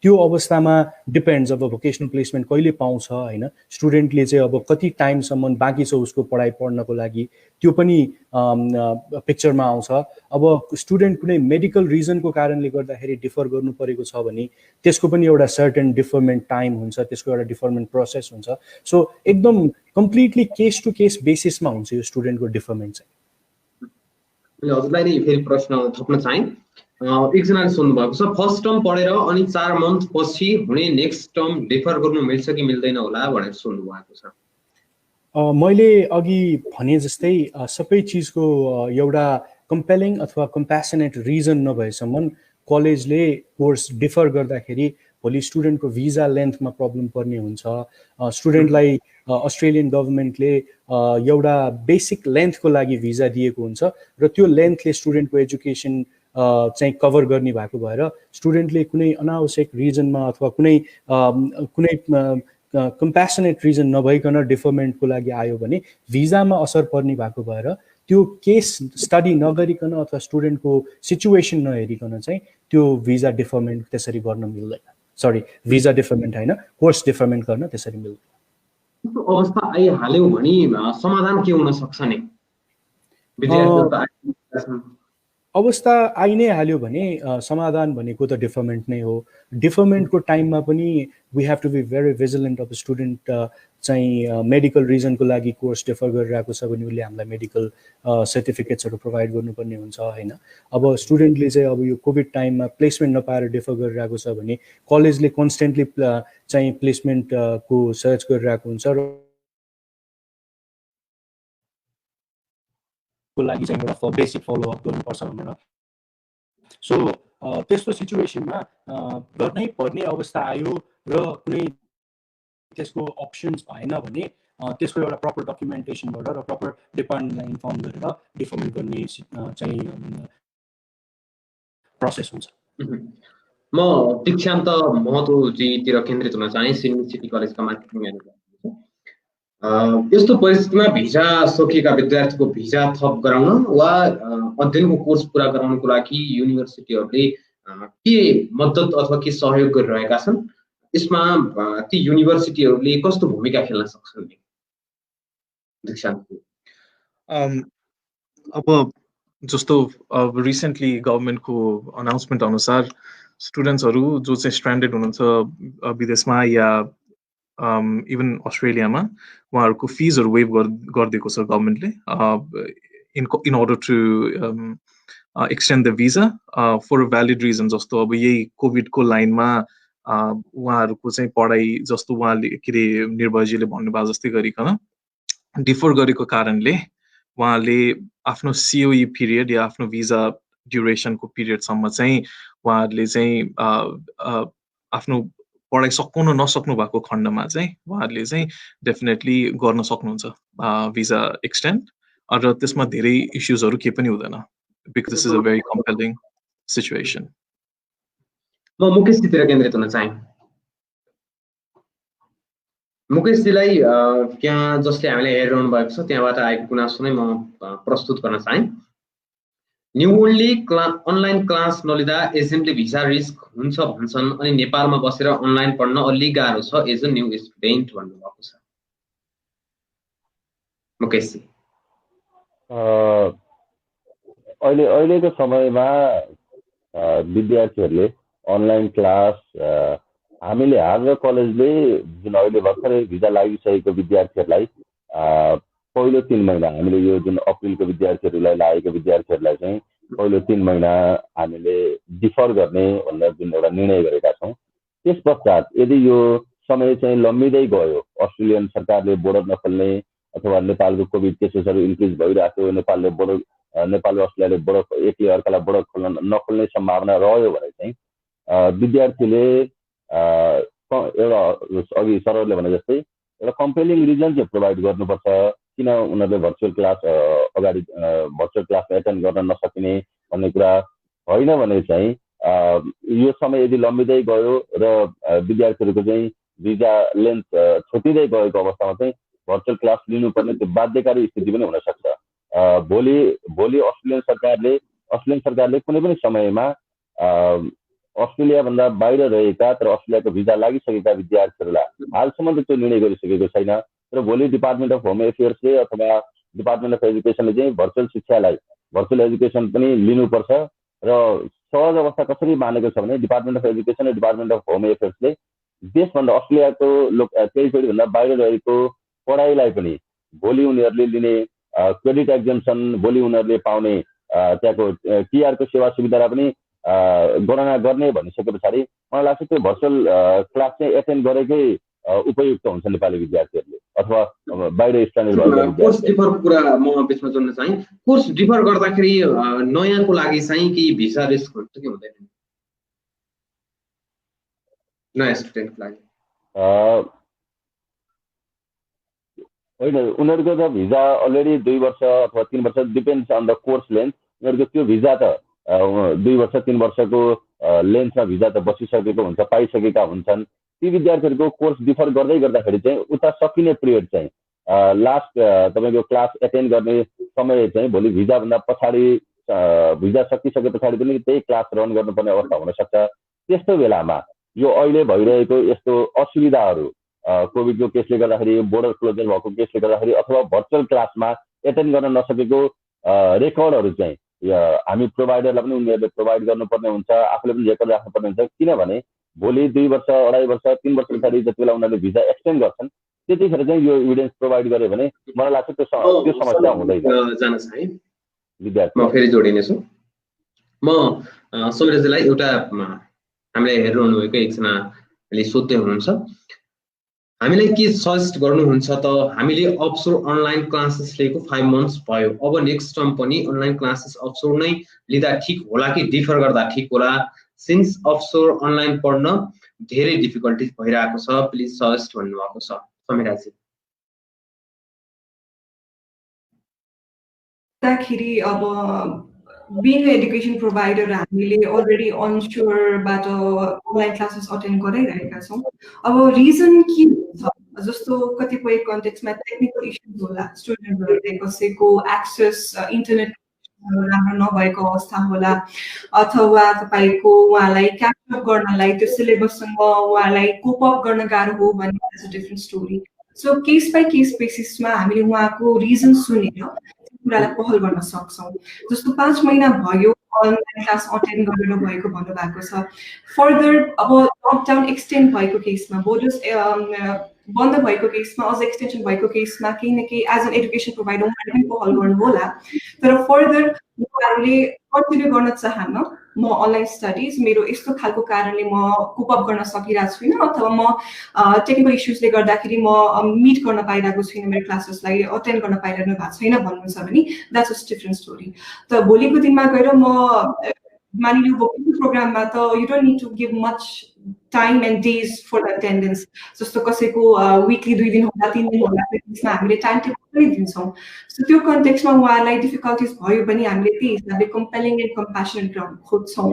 त्यो अवस्थामा डिपेन्ड्स, अब भोकेसनल प्लेसमेन्ट कहिले पाउँछ हैन, स्टुडेन्टले चाहिँ अब कति टाइमसम्म बाँकी छ उसको पढाइ पढ्नको लागि, त्यो पनि पिक्चरमा आउँछ। अब स्टुडेन्ट कुनै मेडिकल रिजनको कारणले गर्दाखेरि डिफर गर्नु परेको छ भने त्यसको पनि एउटा सर्टेन डिफरमेन्ट टाइम हुन्छ, त्यसको एउटा डिफरमेन्ट प्रोसेस हुन्छ। सो एकदम कम्प्लिटली केस टु केस बेसिसमा हुन्छ यो स्टुडेन्टको डिफरमेन्ट चाहिँ। हजुरलाई नै फेरि प्रश्न थप्न चाहे। एकजनाले सोध्नु भएको छ, फर्स्ट टर्म पढेर अनि 4 मन्थ पछि हुने नेक्स्ट टर्म डिफर गर्नु मिल्छ कि मिल्दैन होला भनेर सोध्नु भएको छ। मैले अघि भने जस्तै सबै चिजको एउटा कम्पेलिङ अथवा कम्प्यासनेट रिजन नभएसम्म कलेजले कोर्स डिफर गर्दाखेरि भोलि स्टुडेन्टको भिजा लेन्थमा प्रब्लम पर्ने हुन्छ। स्टुडेन्टलाई अस्ट्रेलियन गभर्मेन्टले एउटा बेसिक लेन्थको लागि भिजा दिएको हुन्छ र त्यो लेन्थले स्टुडेन्टको एजुकेसन चाहिँ कभर गर्ने भएको भएर स्टुडेन्टले कुनै अनावश्यक रिजनमा अथवा कुनै कम्प्यासनेट रिजन नभइकन डिफरमेन्टको लागि आयो भने भिजामा असर पर्ने भएको भएर त्यो केस स्टडी नगरिकन अथवा स्टुडेन्टको सिचुएसन नहेरिकन चाहिँ त्यो भिजा डिफरमेन्ट त्यसरी गर्न मिल्दैन। सरी, भिजा डिफरमेन्ट होइन, कोर्स डिफरमेन्ट गर्न त्यसरी मिल्दैन। अवस्था आइहाल्यो भने समाधान के हुन सक्छ नि? अवस्था आइ नै हाल्यो भने समाधान भनेको त डिफरमेन्ट नै हो। डिफरमेन्टको टाइममा पनि we have to be very vigilant. अब स्टुडेन्ट चाहिँ मेडिकल रिजनको लागि कोर्स डिफर गरिरहेको छ भने उसले हामीलाई मेडिकल सर्टिफिकेट्सहरू प्रोभाइड गर्नुपर्ने हुन्छ होइन। अब स्टुडेन्टले चाहिँ अब यो कोभिड टाइममा प्लेसमेन्ट नपाएर डिफर गरिरहेको छ भने कलेजले कन्सटेन्टली चाहिँ प्लेसमेन्टको सर्च गरिरहेको हुन्छ र को लागि चाहिँ एउटा बेसिक फलोअप गर्नुपर्छ भनेर। सो त्यस्तो सिचुएसनमा गर्नै पर्ने अवस्था आयो र कुनै त्यसको अप्सन्स भएन भने त्यसको एउटा प्रपर डकुमेन्टेसन गरेर र प्रपर डिपार्टमेन्टलाई इन्फर्म गरेर डिफर्मेन्ट गर्ने चाहिँ प्रोसेस हुन्छ। म दीक्षान्त महतोजीतिर केन्द्रित हुन चाहे, सिडनी सिटी कलेजका मार्केटिङ म्यानेजर। यस्तो परिस्थितिमा भिजा सकिएका विद्यार्थीको भिजा थप गराउन वा अध्ययनको कोर्स पुरा गराउनको लागि युनिभर्सिटीहरूले के मद्दत अथवा के सहयोग गरिरहेका छन्? यसमा ती युनिभर्सिटीहरूले कस्तो भूमिका खेल्न सक्छन्? दीक्षान्त, अब जस्तो रिसेन्टली गभर्मेन्टको अनाउन्समेन्ट अनुसार स्टुडेन्ट्सहरू जो चाहिँ स्ट्रान्डेड हुनुहुन्छ विदेशमा या इभन अस्ट्रेलियामा, उहाँहरूको फिजहरू वेभ गरिदिएको छ गभर्मेन्टले in order to extend the visa for a valid reason. जस्तो अब यही कोभिडको लाइनमा उहाँहरूको चाहिँ पढाइ जस्तो उहाँले के अरे निर्भयजीले भन्नुभयो जस्तै गरिकन डिफर गरेको कारणले उहाँले आफ्नो सिओई पिरियड या आफ्नो भिजा ड्युरेसनको पिरियडसम्म चाहिँ उहाँहरूले चाहिँ आफ्नो पढाइ सकाउन नसक्नु भएको खण्डमा चाहिँ उहाँहरूले चाहिँ डेफिनेटली गर्न सक्नुहुन्छ भिजा एक्सटेन्ड, र त्यसमा धेरै इस्युजहरू केही पनि हुँदैन because this is a very compelling situation. म मुकेशजीतिर केन्द्रित हुन चाहे। मुकेशजीलाई त्यहाँ जसले हामीलाई हेरिरहनु भएको छ त्यहाँबाट आएको गुनासो नै म प्रस्तुत गर्न चाहे। न्यू ओन्ली अनलाइन क्लास नलिँदा एजेन्टले भिजा रिस्क हुन्छ भन्छन् अनि नेपालमा बसेर अनलाइन पढ्न अलि गाह्रो छ एज अ न्यू स्टुडेन्ट भन्नुभएको छ मुकेशजी। अहिलेको समयमा विद्यार्थीहरूले अनलाइन क्लास हामीले हाम्रो कलेजले जुन अहिले भर्खरै भिजा लागिसकेको विद्यार्थीहरूलाई पहिलो 3 महिना हामीले यो जुन अप्रिलको विद्यार्थीहरूलाई लागेको विद्यार्थीहरूलाई चाहिँ पहिलो 3 महिना हामीले डिफर गर्ने भनेर जुन एउटा निर्णय गरेका छौँ। त्यस पश्चात यदि यो समय चाहिँ लम्बिँदै गयो, अस्ट्रेलियन सरकारले बोर्डर नखोल्ने अथवा नेपालको कोभिड केसेसहरू इन्क्रिज भइरहेको, नेपाल र अस्ट्रेलियाले बोर्डर एकले अर्कालाई बोर्डर नखोल्ने सम्भावना रह्यो भने चाहिँ विद्यार्थीले एउटा अघि सरहरूले भने जस्तै एउटा कम्पेलिङ रिजन चाहिँ प्रोभाइड गर्नुपर्छ किन उनीहरूले भर्चुअल क्लास एटेन्ड गर्न नसकिने भन्ने कुरा होइन भने चाहिँ यो समय यदि लम्बिँदै गयो र विद्यार्थीहरूको चाहिँ भिजा लेन्थ छुटिँदै गएको अवस्थामा चाहिँ भर्चुअल क्लास लिनुपर्ने त्यो बाध्यकारी स्थिति पनि हुनसक्छ। भोलि अस्ट्रेलियन सरकारले कुनै पनि समयमा अस्ट्रेलियाभन्दा बाहिर रहेका तर अस्ट्रेलियाको भिजा लागिसकेका विद्यार्थीहरूलाई हालसम्म त त्यो निर्णय गरिसकेको छैन, तर भोलि डिपार्टमेन्ट अफ होम एफेयर्सले अथवा डिपार्टमेन्ट अफ एजुकेसनले चाहिँ भर्चुअल शिक्षालाई भर्चुअल एजुकेसन पनि लिनुपर्छ र सहज अवस्था कसरी मानेको छ भने डिपार्टमेन्ट अफ एजुकेसन र डिपार्टमेन्ट अफ होम एफेयर्सले देशभन्दा अस्ट्रेलियाको टेरिटोरीभन्दा बाहिर रहेको पढाइलाई पनि भोलि उनीहरूले लिने क्रेडिट एक्जम्सन, भोलि उनीहरूले पाउने त्यहाँको टिआरको सेवा सुविधालाई पनि गणना गर्ने भनिसके पछाडि मलाई लाग्छ त्यो भर्चुअल क्लास चाहिँ एटेन्ड गरेकै उपयुक्त हुन्छ नेपाली विद्यार्थीहरूले अथवा बाहिर स्थानीय कोर्स डिफर कुरा म बिचमा जोड्न चाहे। कोर्स डिफर गर्दाखेरि नयाँको लागि चाहिँ कि भिसा रिस्क हुन्छ कि हुँदैन नयाँ स्टुडेन्टको लागि? होइन, उनीहरूको त भिजा अलरेडी 2 वर्ष अथवा 3 वर्ष depends on the course length. उनीहरूको त्यो भिजा त 2 वर्ष 3 वर्षको लेन्थमा भिजा त बसिसकेको हुन्छ, पाइसकेका हुन्छन्। ती विद्यार्थीहरूको कोर्स डिफर गर्दै गर्दाखेरि चाहिँ उता सकिने पिरियड चाहिँ लास्ट तपाईँको क्लास एटेन्ड गर्ने समय चाहिँ भोलि भिजाभन्दा पछाडि भिजा सकिसके पछाडि पनि त्यही क्लास रन गर्नुपर्ने अवस्था हुनसक्छ। त्यस्तो बेलामा यो अहिले भइरहेको यस्तो असुविधाहरू कोभिडको केसले गर्दाखेरि, बोर्डर क्लोजर भएको केसले गर्दाखेरि अथवा भर्चुअल क्लासमा एटेन्ड गर्न नसकेको रेकर्डहरू चाहिँ हामी प्रोभाइडरलाई पनि उनीहरूले प्रोभाइड गर्नुपर्ने हुन्छ, आफूले पनि रेकर्ड राख्नुपर्ने हुन्छ। किनभने भोलि 2 वर्ष 2.5 वर्ष 3 वर्ष पछाडि जति बेला उनीहरूले भिजा एक्सटेन्ड गर्छन् त्यतिखेर चाहिँ यो एभिडेन्स प्रोभाइड गर्यो भने मलाई लाग्छ त्यो समस्या हुँदैन। विद्यार्थी म फेरि जोडिनेछु। म समिरजीलाई एउटा हामीले हेर्नु भएको एकजनाले सोध्दै हुनुहुन्छ, हामीलाई के सजेस्ट गर्नुहुन्छ त? हामीले अफसोर अनलाइन क्लासेस लिएको 5 मन्थ्स भयो, अब नेक्स्ट टर्म पनि अनलाइन क्लासेस अफसोर नै लिँदा ठिक होला कि डिफर गर्दा ठिक होला? सिन्स अफसोर अनलाइन पढ्न धेरै डिफिकल्टिज भइरहेको छ, प्लिज सजेस्ट भन्नुभएको छ समिराजी। अब being an education provider हामीले already onshore-बाट अनलाइन क्लासेस अटेन्ड गरिरहेका छौँ। अब रिजन के हुन्छ? जस्तो कतिपय कन्टेक्स्टमा टेक्निकल इस्युज होला, स्टुडेन्टहरूले कसैको एक्सेस इन्टरनेट राम्रो नभएको अवस्था होला, अथवा तपाईँको उहाँलाई क्याचअप गर्नलाई त्यो सिलेबससँग उहाँलाई कोप अप गर्न गाह्रो हो भन्ने it's a different story. So case by case बेसिसमा हामीले उहाँको रिजन सुनेर कुरालाई पहल गर्न सक्छौँ। जस्तो 5 महिना भयो अनलाइन क्लास अटेन्ड गरेर भएको भन्नुभएको छ। फर्दर अब लकडाउन एक्सटेन्ड भएको केसमा, बोर्डर्स बन्द भएको केसमा, अझ एक्सटेन्सन भएको केसमा केही न केही एज एन एजुकेसन प्रोभाइडर उहाँले पनि पहल गर्नु होला। तर फर्दर उहाँहरूले कन्टिन्यू गर्न चाहन्न, म अनलाइन स्टडिज मेरो यस्तो खालको कारणले म कोप अप गर्न सकिरहेको छुइनँ अथवा म टेक्निकल इस्युजले गर्दाखेरि म मिट गर्न पाइरहेको छुइनँ, मेरो क्लासेसलाई अटेन्ड गर्न पाइरहनु भएको छैन भन्नुहुन्छ भने द्याट्स अ डिफ्रेन्ट स्टोरी। त भोलिको दिनमा गएर म मानिलिनु भोकेसनल प्रोग्राममा त you don't need to give much time and days for the attendance. जस्तो कसैको विकली 2 दिन होला 3 दिन होला त्यसमा हामीले टाइम टेबल पनि दिन्छौँ। सो त्यो कन्टेक्स्टमा उहाँलाई डिफिकल्टिज भयो भने हामीले त्यही हिसाबले कम्पेलिङ एन्ड कम्प्यासनेट ग्राउन्ड खोज्छौँ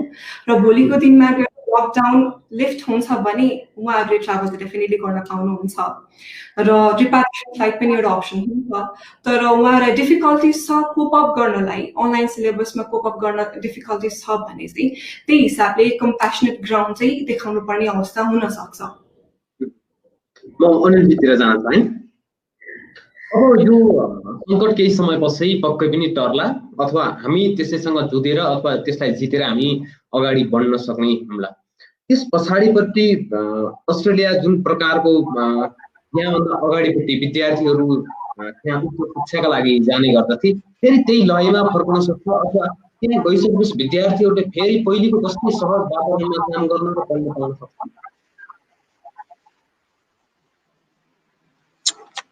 र भोलिको दिनमा लकडाउन लिफ्ट हुन्छ भने उहाँहरूले ट्राभल त डेफिनेटली गर्न पाउनुहुन्छ र रिपाट्रिएसन फ्लाइट पनि एउटा अप्सन हुन्छ। तर उहाँलाई डिफिकल्टिज छ कोप अप गर्नलाई, अनलाइन सिलेबसमा कोप अप गर्न डिफिकल्टिज छ भने चाहिँ त्यही हिसाबले कम्प्यासनेट ग्राउन्ड चाहिँ देखाउनु पर्ने अवस्था हुन सक्छ। म अनिलजीतिर जान चाहे। अब यो सङ्कट केही समयपछि पक्कै पनि टर्ला अथवा हामी त्यसैसँग जुधेर अथवा त्यसलाई जितेर हामी अगाडि बढ्न सक्ने हुम्ला। त्यस पछाडिपट्टि अस्ट्रेलिया जुन प्रकारको यहाँभन्दा अगाडिपट्टि विद्यार्थीहरू त्यहाँ उच्च शिक्षाका लागि जाने गर्दथे, फेरि त्यही लयमा फर्कन सक्छ अथवा त्यहाँ गइसकेपछि विद्यार्थीहरूले फेरि पहिलेको जस्तै सहज वातावरणमा काम गर्न र पढ्न पाउन सक्छ।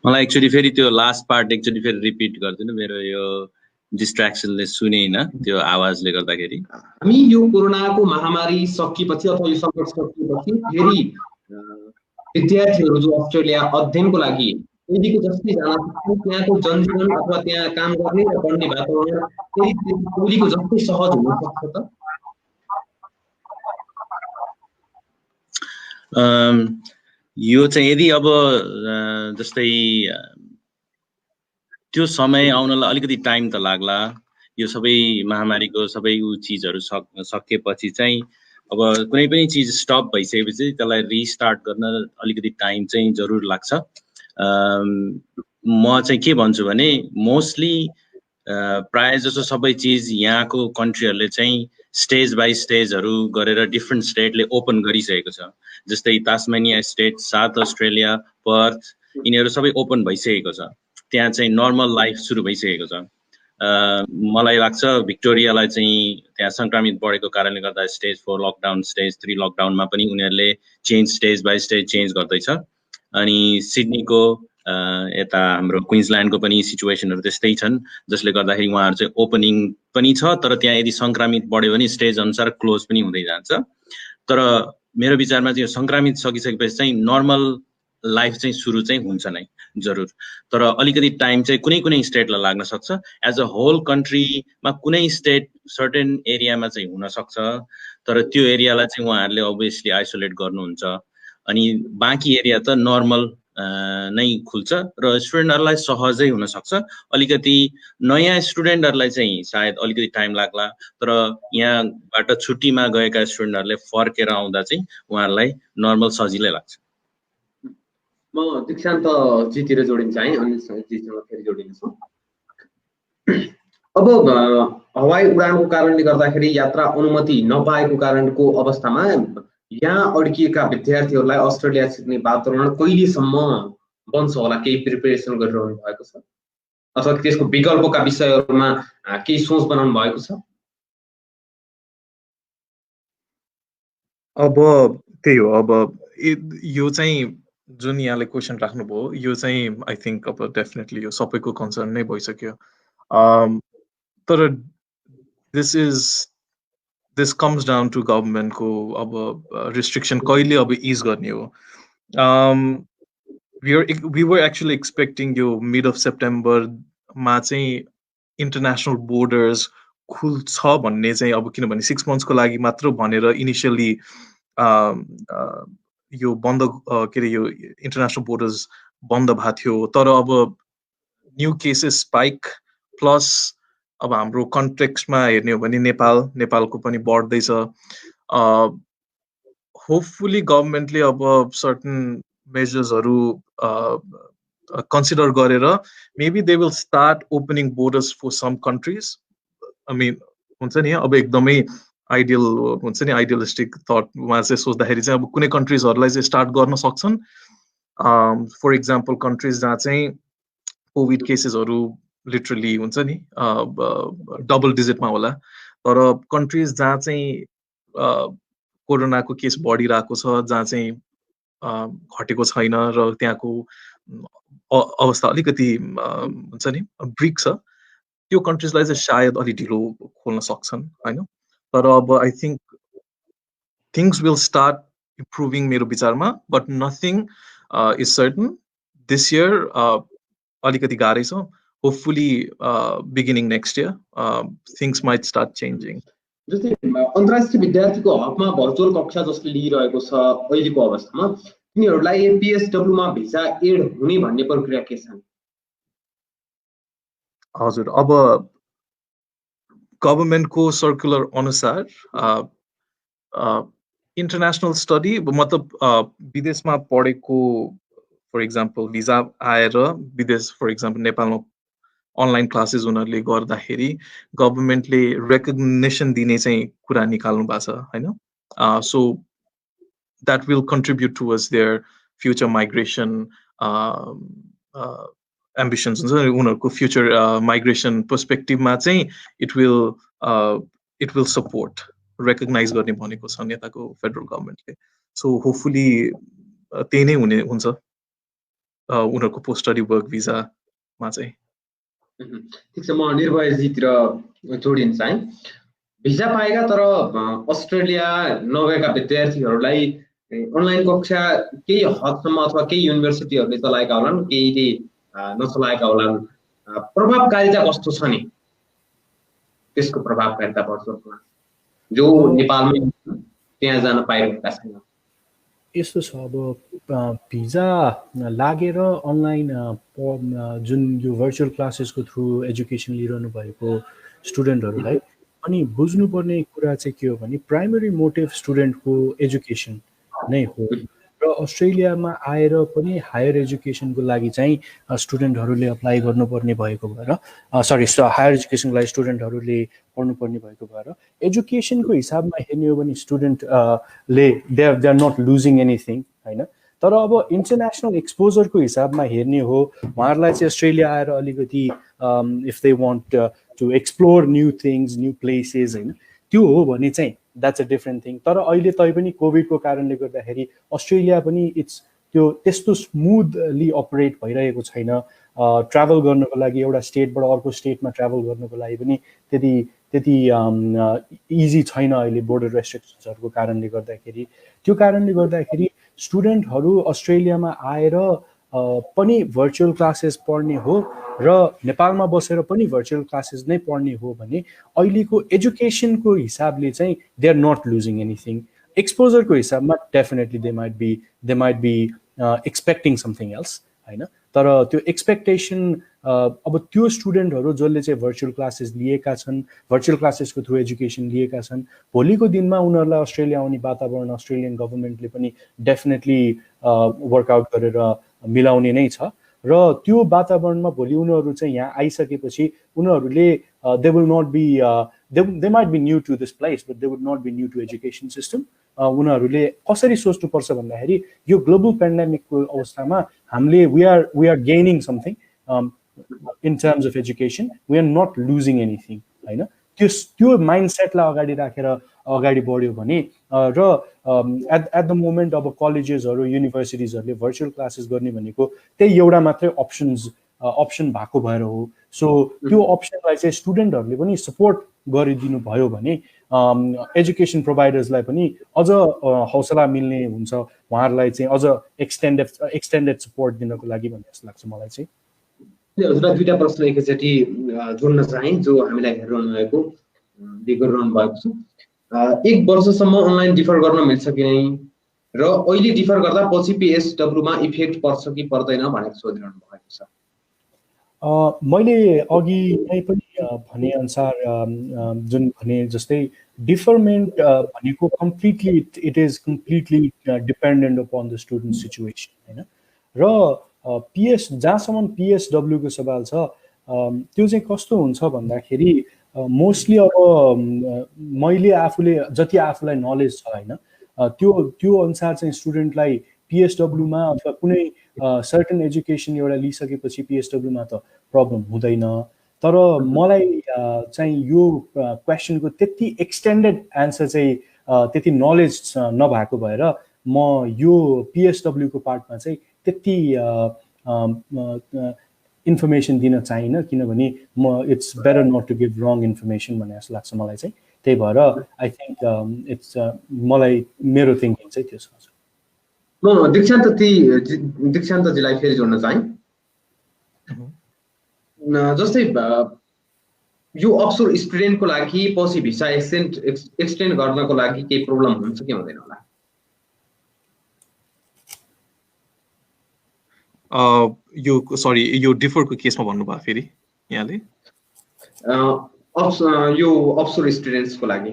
मलाई एक्चुअली फेरि त्यो लास्ट पार्ट एकचोटि फेरि रिपिट गरिदिनु, मेरो यो डिस्ट्र्याक्सनले सुनेन त्यो आवाजले गर्दाखेरि। हामी यो कोरोनाको महामारी सकिएपछि अथवा यो सङ्कट सकिएपछि फेरि विद्यार्थीहरू जो अस्ट्रेलिया अध्ययनको लागि पहिलेको जस्तै जान सक्छन्, त्यहाँको जनजीवन अथवा त्यहाँ काम गर्ने र पढ्ने वातावरण फेरि पहिलेको जस्तै सहज हुन सक्छ त? यो चाहिँ यदि अब जस्तै त्यो समय आउनलाई अलिकति टाइम त लाग्ला। यो सबै महामारीको सबै चिजहरू सकेपछि चाहिँ अब कुनै पनि चिज स्टप भइसकेपछि त्यसलाई रिस्टार्ट गर्न अलिकति टाइम चाहिँ जरुर लाग्छ। म चाहिँ के भन्छु भने मोस्टली प्राय जसो सबै चिज यहाँको कन्ट्रीहरूले चाहिँ स्टेज बाई स्टेजहरू गरेर डिफ्रेन्ट स्टेटले ओपन गरिसकेको छ। जस्तै Tasmania state, south Australia, Perth, यिनीहरू सबै ओपन भइसकेको छ। त्यहाँ चाहिँ नर्मल लाइफ सुरु भइसकेको छ। मलाई लाग्छ भिक्टोरियालाई चाहिँ त्यहाँ सङ्क्रमित बढेको कारणले गर्दा स्टेज 4 लकडाउन, स्टेज 3 लकडाउनमा पनि उनीहरूले change stage by stage change गर्दैछ। अनि सिडनीको यता हाम्रो क्विन्सल्यान्डको पनि सिचुएसनहरू त्यस्तै छन्, जसले गर्दाखेरि उहाँहरू चाहिँ ओपनिङ पनि छ, तर त्यहाँ यदि सङ्क्रमित बढ्यो भने स्टेज अनुसार क्लोज पनि हुँदै जान्छ। तर मेरो विचारमा चाहिँ यो सङ्क्रमित सकिसकेपछि चाहिँ नर्मल लाइफ चाहिँ सुरु चाहिँ हुन्छ नै जरुर, तर अलिकति टाइम चाहिँ कुनै कुनै स्टेटलाई लाग्न सक्छ। एज अ होल कन्ट्रीमा कुनै स्टेट सर्टेन एरियामा चाहिँ हुन सक्छ, तर त्यो एरियालाई चाहिँ उहाँहरूले अभियसली आइसोलेट गर्नुहुन्छ। अनि बाँकी एरिया त नर्मल नै खुल्छ र स्टुडेन्टहरूलाई सहजै हुन सक्छ। अलिकति नयाँ स्टुडेन्टहरूलाई चाहिँ सायद अलिकति टाइम लाग्ला, तर यहाँबाट छुट्टीमा गएका स्टुडेन्टहरूले फर्केर आउँदा चाहिँ उहाँहरूलाई नर्मल सजिलै लाग्छ। म दीक्षान्त जीतिर जोडिन्छ है, अनि जीसँग फेरि जोडिन्छु। अब हवाई उडानको कारणले गर्दाखेरि यात्रा अनुमति नपाएको कारणको अवस्थामा यहाँ अड्किएका विद्यार्थीहरूलाई अस्ट्रेलिया छिर्ने वातावरण कहिलेसम्म बन्छ होला? केही प्रिपेरेसन गरिरहनु भएको छ अथवा त्यसको विकल्पका विषयहरूमा केही सोच बनाउनु भएको छ? अब त्यही हो, अब यो चाहिँ जुन यहाँले क्वेसन राख्नुभयो यो चाहिँ आई थिङ्क अब डेफिनेटली यो सबैको कन्सर्न नै भइसक्यो। तर दिस कम्स डाउन टु गभर्मेन्टको अब रिस्ट्रिक्सन कहिले अब इज गर्ने हो। वी वर एक्चुअली एक्सपेक्टिङ यो मिड अफ सेप्टेम्बरमा चाहिँ इन्टरनेसनल बोर्डर्स खुल्छ भन्ने चाहिँ, अब किनभने 6 मन्थ्सको लागि मात्र भनेर इनिसियली यो बन्द के अरे यो इन्टरनेसनल बोर्डर्स बन्द भएको थियो। तर अब न्यू केसेस स्पाइक प्लस अब हाम्रो कन्टेक्स्टमा हेर्ने हो भने नेपालको पनि बढ्दैछ। होपफुली गभर्मेन्टले अब सर्टन मेजर्सहरू कन्सिडर गरेर maybe they will start opening borders for some countries. I mean हुन्छ नि अब एकदमै आइडियल हुन्छ नि, आइडियलिस्टिक थटमा चाहिँ सोच्दाखेरि चाहिँ अब कुनै कन्ट्रिजहरूलाई चाहिँ स्टार्ट गर्न सक्छन्। फर इक्जाम्पल कन्ट्रिज जहाँ चाहिँ कोभिड केसेसहरू लिटरली हुन्छ नि डबल डिजिटमा होला, तर कन्ट्रिज जहाँ चाहिँ कोरोनाको केस बढिरहेको छ, जहाँ चाहिँ घटेको छैन र त्यहाँको अवस्था अलिकति हुन्छ नि ब्रिक छ, त्यो कन्ट्रिजलाई चाहिँ सायद अलि ढिलो खोल्न सक्छन् हैन। तर अब I think things will start improving मेरो विचारमा, but nothing is certain. This year अलिकति गाह्रै छ। Hopefully beginning next year things might start changing. जस्तै अन्तर्राष्ट्रिय विद्यार्थीको हकमा भर्चुअल कक्षा जसले लिइरहेको छ अहिलेको अवस्थामा, तिनीहरूलाई पिएसडब्ल्यूमा भिसा एड हुने भन्ने प्रक्रिया के छ? हजुर, अब गभर्मेन्टको सर्कुलर अनुसार इन्टरनेसनल स्टडी मतलब विदेशमा पढेको फर इक्जाम्पल भिजा आएर विदेश फर इक्जाम्पल नेपालमा अनलाइन क्लासेस उनीहरूले गर्दाखेरि गभर्मेन्टले रेकग्नेसन दिने चाहिँ कुरा निकाल्नु भएको छ होइन. So that will contribute towards their future migration ambitions हुन्छ उनीहरूको फ्युचर माइग्रेसन पर्सपेक्टिभमा चाहिँ इट विल सपोर्ट रेकग्नाइज गर्ने भनेको छ नेताको फेडरल गभर्मेन्टले. सो होपफुली त्यही नै हुन्छ उनीहरूको पोस्ट स्टडी वर्क भिजामा चाहिँ. ठिक छ, म निर्भयजीतिर जोडिन चाहिँ भिजा पाएका तर अस्ट्रेलिया नगएका विद्यार्थीहरूलाई अनलाइन कक्षा केही हदसम्म अथवा केही युनिभर्सिटीहरूले चलाएका होलान्, केहीले नचलाएका होलान्, प्रभावकारिता कस्तो छ नि त्यसको प्रभावकारिता भर्चुअलमा जो नेपालमै त्यहाँ जान पाइरहेका छैन? यस्तो छ, अब भिजा लागेर अनलाइन जुन यो भर्चुअल क्लासेसको थ्रु एजुकेसन लिइरहनु भएको स्टुडेन्टहरूलाई अनि बुझ्नुपर्ने कुरा चाहिँ के हो भने प्राइमरी मोटिभ स्टुडेन्टको एजुकेसन नै हो र अस्ट्रेलियामा आएर पनि हायर एजुकेसनको लागि चाहिँ स्टुडेन्टहरूले अप्लाई गर्नुपर्ने भएको भएर हायर एजुकेसनको लागि स्टुडेन्टहरूले पढ्नुपर्ने भएको भएर एजुकेसनको हिसाबमा हेर्ने हो भने स्टुडेन्टले they are not losing anything होइन. तर अब इन्टरनेसनल एक्सपोजरको हिसाबमा हेर्ने हो उहाँहरूलाई चाहिँ अस्ट्रेलिया आएर अलिकति if they want to explore new things new places होइन त्यो हो भने चाहिँ द्याट्स अ डिफ्रेन्ट थिङ. तर अहिले तैपनि कोभिडको कारणले गर्दाखेरि अस्ट्रेलिया पनि त्यो त्यस्तो स्मुथली अपरेट भइरहेको छैन. ट्राभल गर्नको लागि एउटा स्टेटबाट अर्को स्टेटमा ट्राभल गर्नको लागि पनि त्यति इजी छैन अहिले बोर्डर रेस्ट्रिक्सन्सहरूको कारणले गर्दाखेरि. त्यो कारणले गर्दाखेरि स्टुडेन्टहरू अस्ट्रेलियामा आएर पनि भर्चुअल क्लासेस पढ्ने हो र नेपालमा बसेर पनि भर्चुअल क्लासेस नै पढ्ने हो भने अहिलेको एजुकेसनको हिसाबले चाहिँ they are not losing anything. एक्सपोजरको हिसाबमा definitely they might be expecting something else होइन. तर त्यो एक्सपेक्टेसन अब त्यो स्टुडेन्टहरू जसले चाहिँ भर्चुअल क्लासेस लिएका छन्, भर्चुअल क्लासेसको थ्रु एजुकेसन लिएका छन्, भोलिको दिनमा उनीहरूलाई अस्ट्रेलिया आउने वातावरण अस्ट्रेलियन गभर्मेन्टले पनि डेफिनेटली वर्कआउट गरेर मिलाउने नै छ र त्यो वातावरणमा भोलि उनीहरू चाहिँ यहाँ आइसकेपछि उनीहरूले they will not be they might be new to this place but they would not be new to education system. उनीहरूले कसरी सोच्नुपर्छ भन्दाखेरि यो ग्लोबल पेन्डेमिकको अवस्थामा हामीले we are gaining something in terms of education, we are not losing anything होइन. त्यो माइन्डसेटलाई अगाडि राखेर अगाडि बढ्यो भने र एट द मोमेन्ट अब कलेजेसहरू युनिभर्सिटिजहरूले भर्चुअल क्लासेस गर्ने भनेको त्यही एउटा मात्रै अप्सन भएको भएर हो. सो त्यो अप्सनलाई चाहिँ स्टुडेन्टहरूले पनि सपोर्ट गरिदिनु भयो भने एजुकेसन प्रोभाइडर्सलाई पनि अझ हौसला मिल्ने हुन्छ उहाँहरूलाई चाहिँ अझ एक्सटेन्डेड सपोर्ट दिनको लागि भन्ने जस्तो लाग्छ मलाई चाहिँ. हजुरलाई दुईटा प्रश्न एकैचोटि जोड्न चाहे जो हामीलाई हेरिरहनु भएको गरिरहनु भएको छ. 1 वर्षसम्म अनलाइन डिफर गर्न मिल्छ कि नै र अहिले डिफर गर्दा पछि पिएसडब्ल्यूमा इफेक्ट पर्छ कि पर्दैन भनेर सोधिरहनु भएको छ. मैले अघि नै पनि भने अनुसार जुन भने जस्तै डिफरमेन्ट भनेको completely it is completely dependent upon the student situation होइन. र जहाँसम्म पिएसडब्ल्यूको सवाल छ त्यो चाहिँ कस्तो हुन्छ भन्दाखेरि मोस्टली अब मैले आफूले जति आफूलाई नलेज छ होइन त्यो अनुसार चाहिँ स्टुडेन्टलाई पिएसडब्ल्यूमा अथवा कुनै सर्टन एजुकेसन एउटा लिइसकेपछि पिएसडब्ल्यूमा त प्रब्लम हुँदैन. तर मलाई चाहिँ यो क्वेसनको त्यति एक्सटेन्डेड एन्सर चाहिँ त्यति नलेज नभएको भएर म यो पिएसडब्ल्यूको पार्टमा चाहिँ त्यति इन्फर्मेसन दिन चाहिनँ किनभने it's better not to give wrong information भन्ने जस्तो लाग्छ मलाई चाहिँ. त्यही भएर आई थिङ्क इट्स मलाई मेरो थिङ्किङ चाहिँ त्यो छ. म दीक्षान्तजीलाई फेरि जोड्न चाहे. जस्तै यो अफसोर स्टुडेन्टको लागि पछि भिसा एक्सटेन्ड गर्नको लागि केही प्रब्लम हुन्छ कि हुँदैन होला? यो डिफरको केसमा भन्नुभयो फेरि यहाँले यो अफसोर स्टुडेन्ट्सको लागि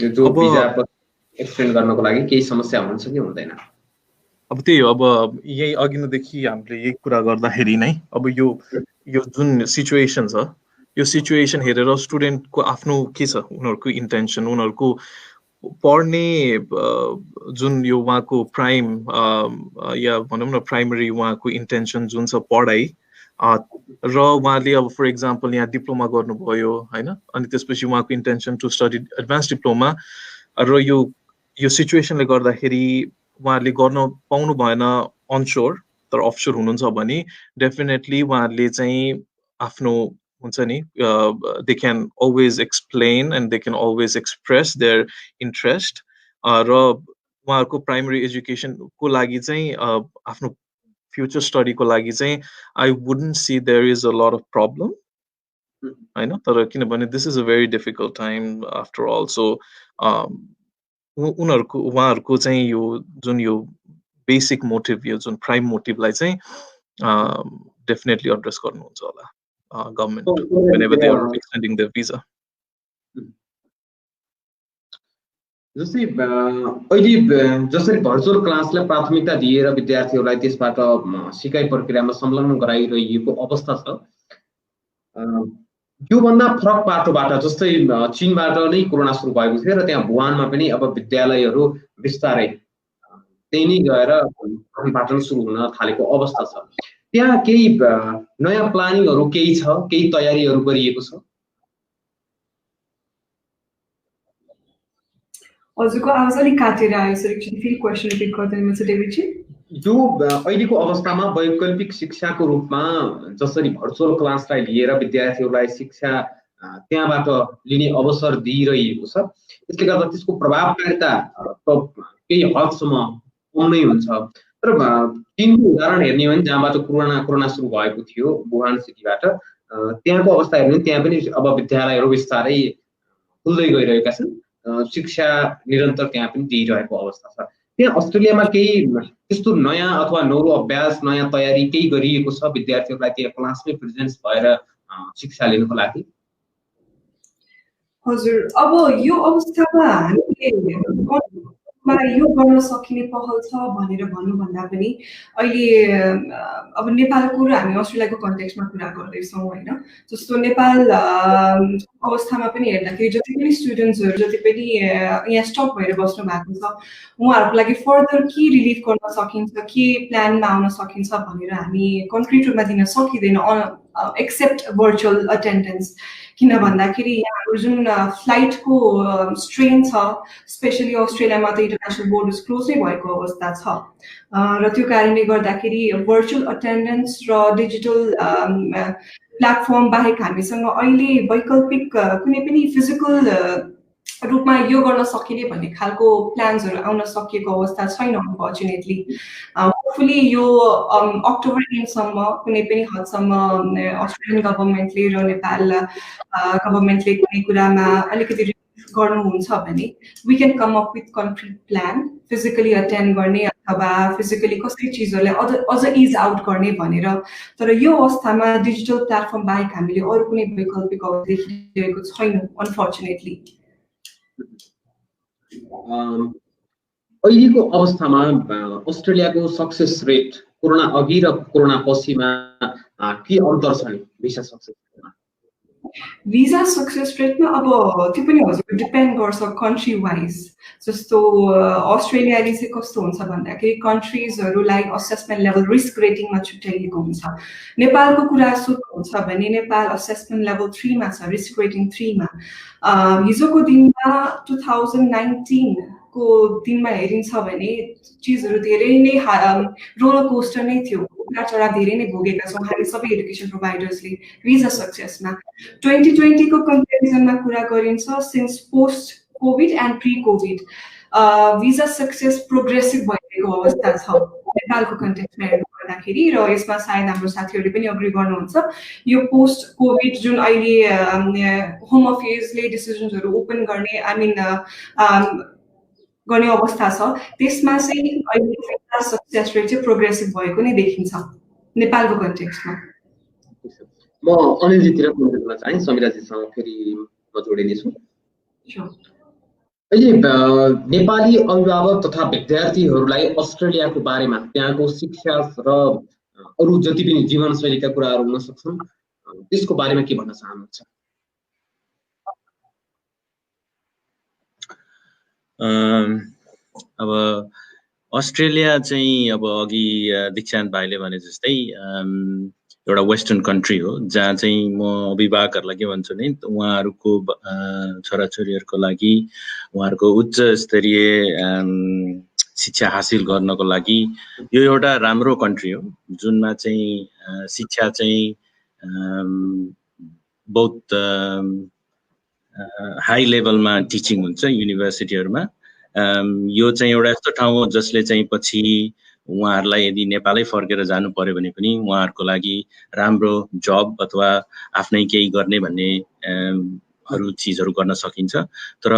जो भिसा एक्सटेन्ड गर्नको लागि केही समस्या हुन्छ कि हुँदैन? अब त्यही हो, अब यही अघि नदेखि हामीले यही कुरा गर्दाखेरि नै अब यो जुन सिचुएसन छ, यो सिचुएसन हेरेर स्टुडेन्टको आफ्नो के छ, उनीहरूको इन्टेन्सन, उनीहरूको पढ्ने जुन यो उहाँको प्राइम या भनौँ न प्राइमरी उहाँको इन्टेन्सन जुन छ पढाइ, र उहाँले अब फर इक्जाम्पल यहाँ डिप्लोमा गर्नुभयो होइन, अनि त्यसपछि उहाँको intention to study advance diploma, र यो सिचुएसनले गर्दाखेरि उहाँहरूले गर्न पाउनु भएन अनसोर, तर अफसोर हुनुहुन्छ भने डेफिनेटली उहाँहरूले चाहिँ आफ्नो हुन्छ नि, they can always explain and they can always express their interest, र उहाँहरूको प्राइमरी एजुकेसनको लागि चाहिँ आफ्नो फ्युचर स्टडीको लागि चाहिँ I wouldn't see there is a lot of problem होइन, तर किनभने this is a very difficult time after all. So उहाँहरूको चाहिँ यो जुन यो बेसिक मोटिभ, यो जुन प्राइम मोटिभलाई चाहिँ डेफिनेटली एड्रेस गर्नुहुन्छ होला government whenever they are extending their visa. जस्तै अहिले जसरी भर्चुअल क्लासलाई प्राथमिकता दिएर विद्यार्थीहरूलाई त्यसबाट सिकाइ प्रक्रियामा संलग्न गराइरहेको अवस्था छ, योभन्दा फरक पाटोबाट जस्तै चीनबाट नै कोरोना सुरु भएको थियो र त्यहाँ वुहानमा पनि अब विद्यालयहरू बिस्तारै त्यही नै गएर पाठन सुरु हुन थालेको अवस्था छ। त्यहाँ केही नयाँ प्लानिङहरू केही छ, केही तयारीहरू गरिएको छ? हजुरको आवाज अलिक काटेर आयो सर, एकचोटि फेरि क्वेसन रिपिट गरिदिनुहुन्छ डेभिडजी? यो अहिलेको अवस्थामा वैकल्पिक शिक्षाको रूपमा जसरी भर्चुअल क्लासलाई लिएर विद्यार्थीहरूलाई शिक्षा त्यहाँबाट लिने अवसर दिइरहेको छ, त्यसले गर्दा त्यसको प्रभावकारिता केही हदसम्म कम नै हुन्छ। तर चीनको उदाहरण हेर्ने हो भने जहाँबाट कोरोना सुरु भएको थियो वुहान सिटीबाट, त्यहाँको अवस्था हेर्ने त्यहाँ पनि अब विद्यालयहरू बिस्तारै खुल्दै गइरहेका छन्, शिक्षा निरन्तर त्यहाँ पनि दिइरहेको अवस्था छ। त्यहाँ अस्ट्रेलियामा केही त्यस्तो नयाँ अथवा नौलो अभ्यास, नयाँ तयारी केही गरिएको छ विद्यार्थीहरूलाई त्यहाँ क्लासमै प्रेजेन्स भएर शिक्षा लिनुको लागि? हजुर, अब यो अवस्थामा हामीले यो गर्न सकिने पहल छ भनेर भन्नुभन्दा पनि अहिले अब नेपालको र हामी अस्ट्रेलियाको कन्टेक्स्टमा कुरा गर्दैछौँ होइन, जस्तो नेपाल अवस्थामा पनि हेर्दाखेरि जति पनि स्टुडेन्ट्सहरू जति पनि यहाँ स्टप भएर बस्नु भएको छ, उहाँहरूको लागि फर्दर के रिलिफ गर्न सकिन्छ, के प्लानमा आउन सकिन्छ भनेर हामी कन्क्रिट रूपमा दिन सकिँदैन एक्सेप्ट भर्चुअल अटेन्डेन्स। किन भन्दाखेरि यहाँको जुन फ्लाइटको स्ट्रेन छ, स्पेसली अस्ट्रेलियामा त इन्टरनेसनल बोर्डर्स क्लोजै भएको अवस्था छ, र त्यो कारणले गर्दाखेरि भर्चुअल अटेन्डेन्स र डिजिटल प्लेटफर्म बाहेक हामीसँग अहिले वैकल्पिक कुनै पनि फिजिकल रूपमा यो गर्न सकिने भन्ने खालको प्लान्सहरू आउन सकिएको अवस्था छैन अनफर्चुनेटली। होपफुली यो अक्टोबर एन्डसम्म कुनै पनि हदसम्म अस्ट्रेलियन गभर्मेन्टले र नेपाल गभर्मेन्टले कुनै कुरामा अलिकति गर्नुहुन्छ भने we can come up with concrete plan, physically attend गर्ने अथवा फिजिकली कसरी चिजहरूलाई अझ इज आउट गर्ने भनेर। तर यो अवस्थामा डिजिटल प्लेटफर्म बाहेक हामीले अरू कुनै वैकल्पिक देखिरहेको छैनौँ अनफर्चुनेटली। अहिलेको अवस्थामा अस्ट्रेलियाको सक्सेस रेट कोरोना अघि र कोरोना पछिमा के अन्तर छ नि भिसा सक्सेसमा? भिजा सक्सेस रेटमा अब त्यो पनि हजुर डिपेन्ड गर्छ कन्ट्री वाइज। जस्तो अस्ट्रेलियाले चाहिँ कस्तो हुन्छ भन्दाखेरि कन्ट्रिजहरूलाई असेसमेन्ट लेभल रिस्क रेटिङमा छुट्याइएको हुन्छ। नेपालको कुरा सुरु हुन्छ भने नेपाल असेसमेन्ट लेभल 3 मा छ, रिस्क रेटिङ 3 मा। हिजोको दिनमा 2019 को दिनमा हेरिन्छ भने चिजहरू धेरै नै रोलर कोस्टर नै थियो, उतार चढाव धेरै नै भोगेका छौँ हामी सबै एडुकेसन प्रोभाइडर्सले भिजा सक्सेसमा। 2020 को कम्पेरिजनमा कुरा गरिन्छ since post covid and pre covid visa success progressive भइरहेको अवस्था छ नेपालको कन्टेक्स्टमा हेर्नु पर्दाखेरि, र यसमा सायद हाम्रो साथीहरूले पनि अग्री गर्नुहुन्छ। यो पोस्ट कोभिड जुन अहिले होम अफेयर्सले डिसिजन्सहरू ओपन गर्ने गर्ने अवस्था छ, त्यसमा चाहिँ अहिले सक्सेस रेट चाहिँ प्रोग्रेसिभ भएको नै देखिन्छ नेपालको कन्टेक्स्टमा। म अनिलजीतिर कुरा गर्न चाहे, समिराजीसँग फेरि म जोडिनेछु। अहिले नेपाली अभिभावक तथा विद्यार्थीहरूलाई अस्ट्रेलियाको बारेमा त्यहाँको शिक्षा र अरू जति पनि जीवनशैलीका कुराहरू हुन सक्छन् त्यसको बारेमा के भन्न चाहनुहुन्छ? अब अस्ट्रेलिया चाहिँ अब अघि दीक्षान्त भाइले भने जस्तै एउटा वेस्टर्न कन्ट्री हो जहाँ चाहिँ म अभिभावकहरूलाई के भन्छु नि उहाँहरूको छोराछोरीहरूको लागि उहाँहरूको उच्च स्तरीय शिक्षा हासिल गर्नको लागि यो एउटा राम्रो कन्ट्री हो जुनमा चाहिँ शिक्षा चाहिँ बहुत हाई लेभलमा टिचिङ हुन्छ युनिभर्सिटीहरूमा। यो चाहिँ एउटा यस्तो ठाउँ हो जसले चाहिँ पछि उहाँहरूलाई यदि नेपालै फर्केर जानु पर्यो भने पनि उहाँहरूको लागि राम्रो जब अथवा आफ्नै केही गर्ने भन्ने अरू चिजहरू गर्न सकिन्छ। तर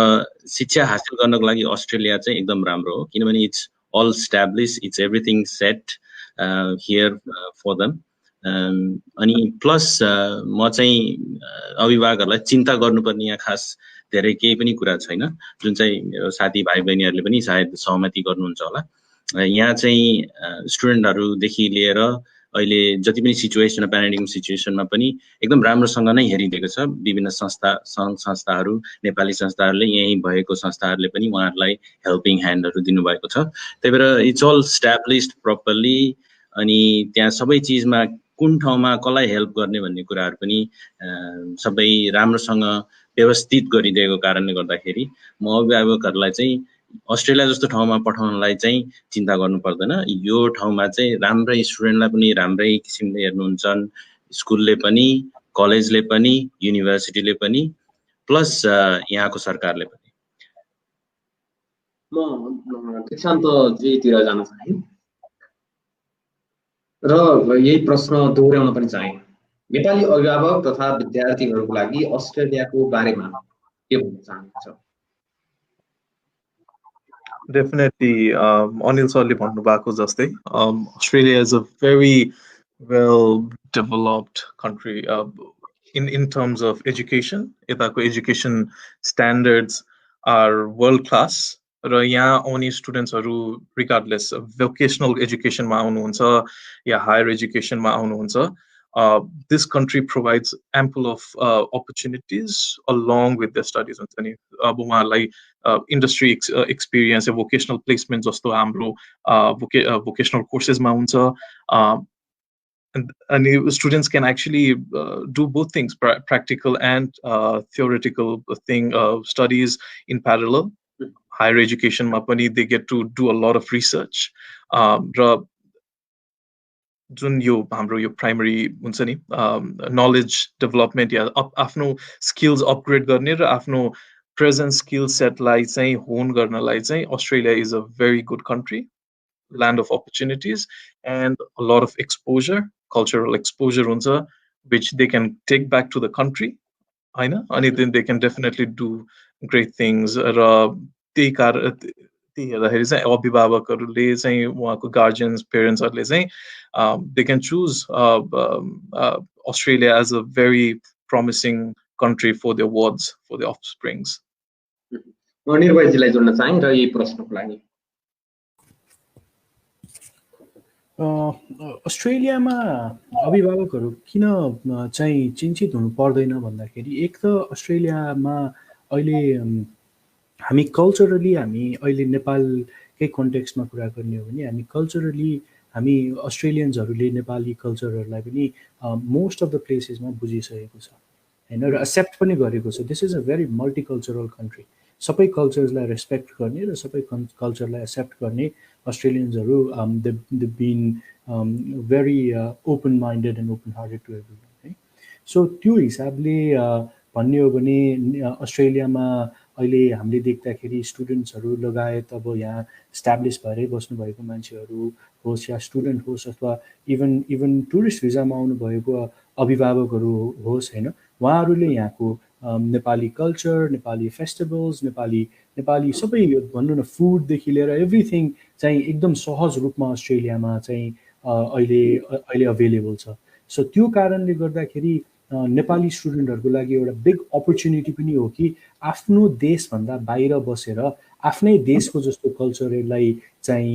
शिक्षा हासिल गर्नको लागि अस्ट्रेलिया चाहिँ एकदम राम्रो हो किनभने it's all establish, it's everything set here for them. अनि प्लस म चाहिँ अभिभावकहरूलाई चिन्ता गर्नुपर्ने यहाँ खास धेरै केही पनि कुरा छैन जुन चाहिँ मेरो साथी भाइ बहिनीहरूले पनि सायद सहमति गर्नुहुन्छ होला। यहाँ चाहिँ स्टुडेन्टहरूदेखि लिएर अहिले जति पनि सिचुएसन प्यान्डेमिक सिचुएसनमा पनि एकदम राम्रोसँग नै हेरिदिएको छ। विभिन्न संस्थाहरू नेपाली संस्थाहरूले यहीँ भएको संस्थाहरूले पनि उहाँहरूलाई हेल्पिङ ह्यान्डहरू दिनुभएको छ। त्यही भएर इट्स अल स्ट्याब्लिस्ड प्रपरली। अनि त्यहाँ सबै चिजमा कुन ठाउँमा कसलाई हेल्प गर्ने भन्ने कुराहरू पनि सबै राम्रोसँग व्यवस्थित गरिदिएको कारणले गर्दाखेरि म अभिभावकहरूलाई चाहिँ अस्ट्रेलिया जस्तो ठाउँमा पठाउनलाई चाहिँ चिन्ता गर्नु पर्दैन। यो ठाउँमा चाहिँ राम्रै स्टुडेन्टलाई पनि राम्रै किसिमले हेर्नुहुन्छ, स्कुलले पनि, कलेजले पनि, युनिभर्सिटीले पनि, प्लस यहाँको सरकारले पनि। म दीक्षान्तजीतिर जान चाहे र यही प्रश्न दोहोऱ्याउन पनि चाहे। नेपाली अभिभावक तथा विद्यार्थीहरूको लागि अस्ट्रेलियाको बारेमा के भन्न चाहनुहुन्छ? Definitely, Anil सरले भन्नुभएको जस्तै Australia is a very well developed country in terms of education. यताको education standards are world class. र यहाँ आउने स्टुडेन्ट्सहरू रिगार्डलेस भोकेसनल एजुकेसनमा आउनुहुन्छ या हायर एजुकेसनमा आउनुहुन्छ, this country provides ample of opportunities along with their studies हुन्छ नि। अब उहाँहरूलाई industry experience या vocational placement जस्तो हाम्रो vocational courses मा हुन्छ। And students can actually do both things, practical and theoretical studies in parallel. Higher education ma pani they get to do a lot of research. जुन यो हाम्रो यो primary हुन्छ नि knowledge development या आफ्नो skills upgrade गर्ने र आफ्नो present skill set लाई चाहिँ hone गर्नलाई चाहिँ Australia is a very good country, land of opportunities and a lot of exposure, cultural exposure हुन्छ which they can take back to the country, हैन? अनि then they can definitely do great things। र त्यही हेर्दाखेरि चाहिँ अभिभावकहरूले चाहिँ उहाँको गार्जियन्स पेरेन्ट्सहरूले चाहिँ they can choose Australia as a very promising country for their wards, for their offsprings। म निर्भयजीलाई जोड्न चाहे र यही प्रश्नको लागि। अस्ट्रेलियामा अभिभावकहरू किन चाहिँ चिन्तित हुनु पर्दैन भन्दाखेरि एक त अस्ट्रेलियामा अहिले हामी कल्चरली हामी अहिले नेपालकै कन्टेक्स्टमा कुरा गर्ने हो भने हामी कल्चरली हामी अस्ट्रेलियन्सहरूले नेपाली कल्चरहरूलाई पनि मोस्ट अफ द प्लेसेसमा बुझिसकेको छ हैन र एक्सेप्ट पनि गरेको छ। This is a very multicultural country. सबै कल्चर्सलाई रेस्पेक्ट गर्ने र सबै कल्चरलाई एक्सेप्ट गर्ने अस्ट्रेलियन्सहरू they been very open minded and open hearted to everyone है। सो त्यो हिसाबले भन्ने हो भने अस्ट्रेलियामा अहिले हामीले देख्दाखेरि स्टुडेन्ट्सहरू लगायत अब यहाँ इस्टाब्लिस भएरै बस्नुभएको मान्छेहरू होस् या स्टुडेन्ट होस् अथवा इभन टुरिस्ट भिजामा आउनुभएको अभिभावकहरू होस् हैन, उहाँहरूले यहाँको नेपाली कल्चर, नेपाली फेस्टिभल्स, नेपाली सबै भन्नु न फुडदेखि लिएर एभ्रिथिङ चाहिँ एकदम सहज रूपमा अस्ट्रेलियामा चाहिँ अहिले अभाइलेबल छ। सो त्यो कारणले गर्दाखेरि नेपाली स्टुडेन्टहरूको लागि एउटा बिग अपर्च्युनिटी पनि हो कि आफ्नो देशभन्दा बाहिर बसेर आफ्नै देशको जस्तो कल्चरलाई चाहिँ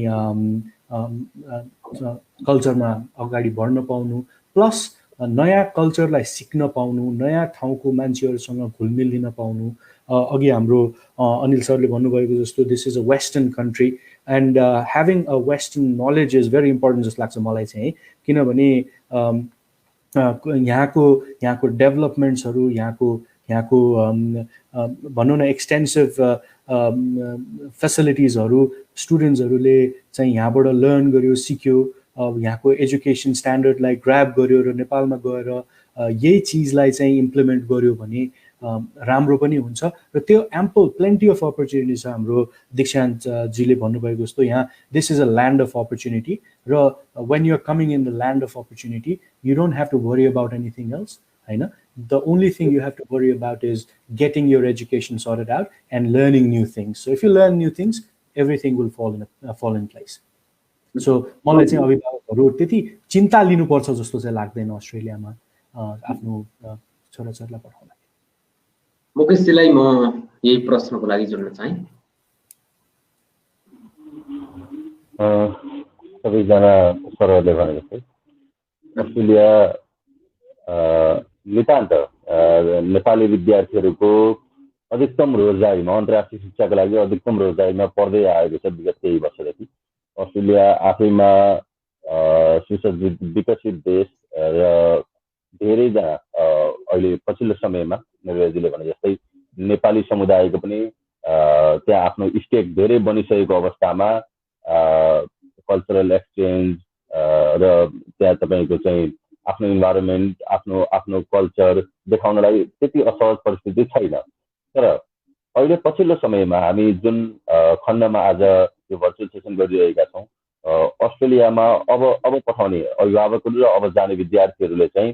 कल्चरमा अगाडि बढ्न पाउनु, प्लस नयाँ कल्चरलाई सिक्न पाउनु, नयाँ ठाउँको मान्छेहरूसँग घुलमिल लिन पाउनु। अघि हाम्रो अनिल सरले भन्नुभएको जस्तो this is a western country and having a western knowledge is very important जस्तो लाग्छ मलाई चाहिँ, किनभने यहाँको डेभलपमेन्ट्सहरू, यहाँको भनौँ न एक्सटेन्सिभ फेसिलिटिजहरू स्टुडेन्ट्सहरूले चाहिँ यहाँबाट लर्न गर्यो, सिक्यो, यहाँको एजुकेसन स्ट्यान्डर्डलाई ग्र्याब गर्यो र नेपालमा गएर यही चिजलाई चाहिँ इम्प्लिमेन्ट गर्यो भने राम्रो पनि हुन्छ। र त्यो एम्पल प्लेन्टी अफ अपर्च्युनिटी छ। हाम्रो दीक्षान्तजीले भन्नुभएको जस्तो यहाँ this is a land of opportunity, र when you're coming in the land of opportunity you don't have to worry about anything else, होइन। The only thing you have to worry about is getting your education sorted out and learning new things. So if you learn new things, everything will fall in place. So मलाई चाहिँ अभिभावकहरू त्यति चिन्ता लिनुपर्छ जस्तो चाहिँ लाग्दैन अस्ट्रेलियामा आफ्नो छोराछोरीलाई पठाउन। मुकेशजीलाई म यही प्रश्नको लागि जोड्न चाहे। सबैजना सरहरूले भने जस्तै अस्ट्रेलिया नितान्त नेपाली विद्यार्थीहरूको अधिकतम रोजगारीमा, अन्तर्राष्ट्रिय शिक्षाको लागि अधिकतम रोजगारीमा पढ्दै आएको छ विगत केही वर्षदेखि। अस्ट्रेलिया आफैमा सुसज्जित विकसित देश र धेरैजना अहिले पछिल्लो समयमा नरेशजीले भने जस्तै नेपाली समुदायको पनि त्यहाँ आफ्नो स्टेक धेरै बनिसकेको अवस्थामा कल्चरल एक्सचेन्ज र त्यहाँ तपाईँको चाहिँ आफ्नो इन्भाइरोमेन्ट, आफ्नो कल्चर देखाउनलाई त्यति असहज परिस्थिति छैन। तर अहिले पछिल्लो समयमा हामी जुन खण्डमा आज यो भर्चुअल सेसन गरिरहेका छौँ, अस्ट्रेलियामा अब पठाउने अभिभावकहरू र अब जाने विद्यार्थीहरूले चाहिँ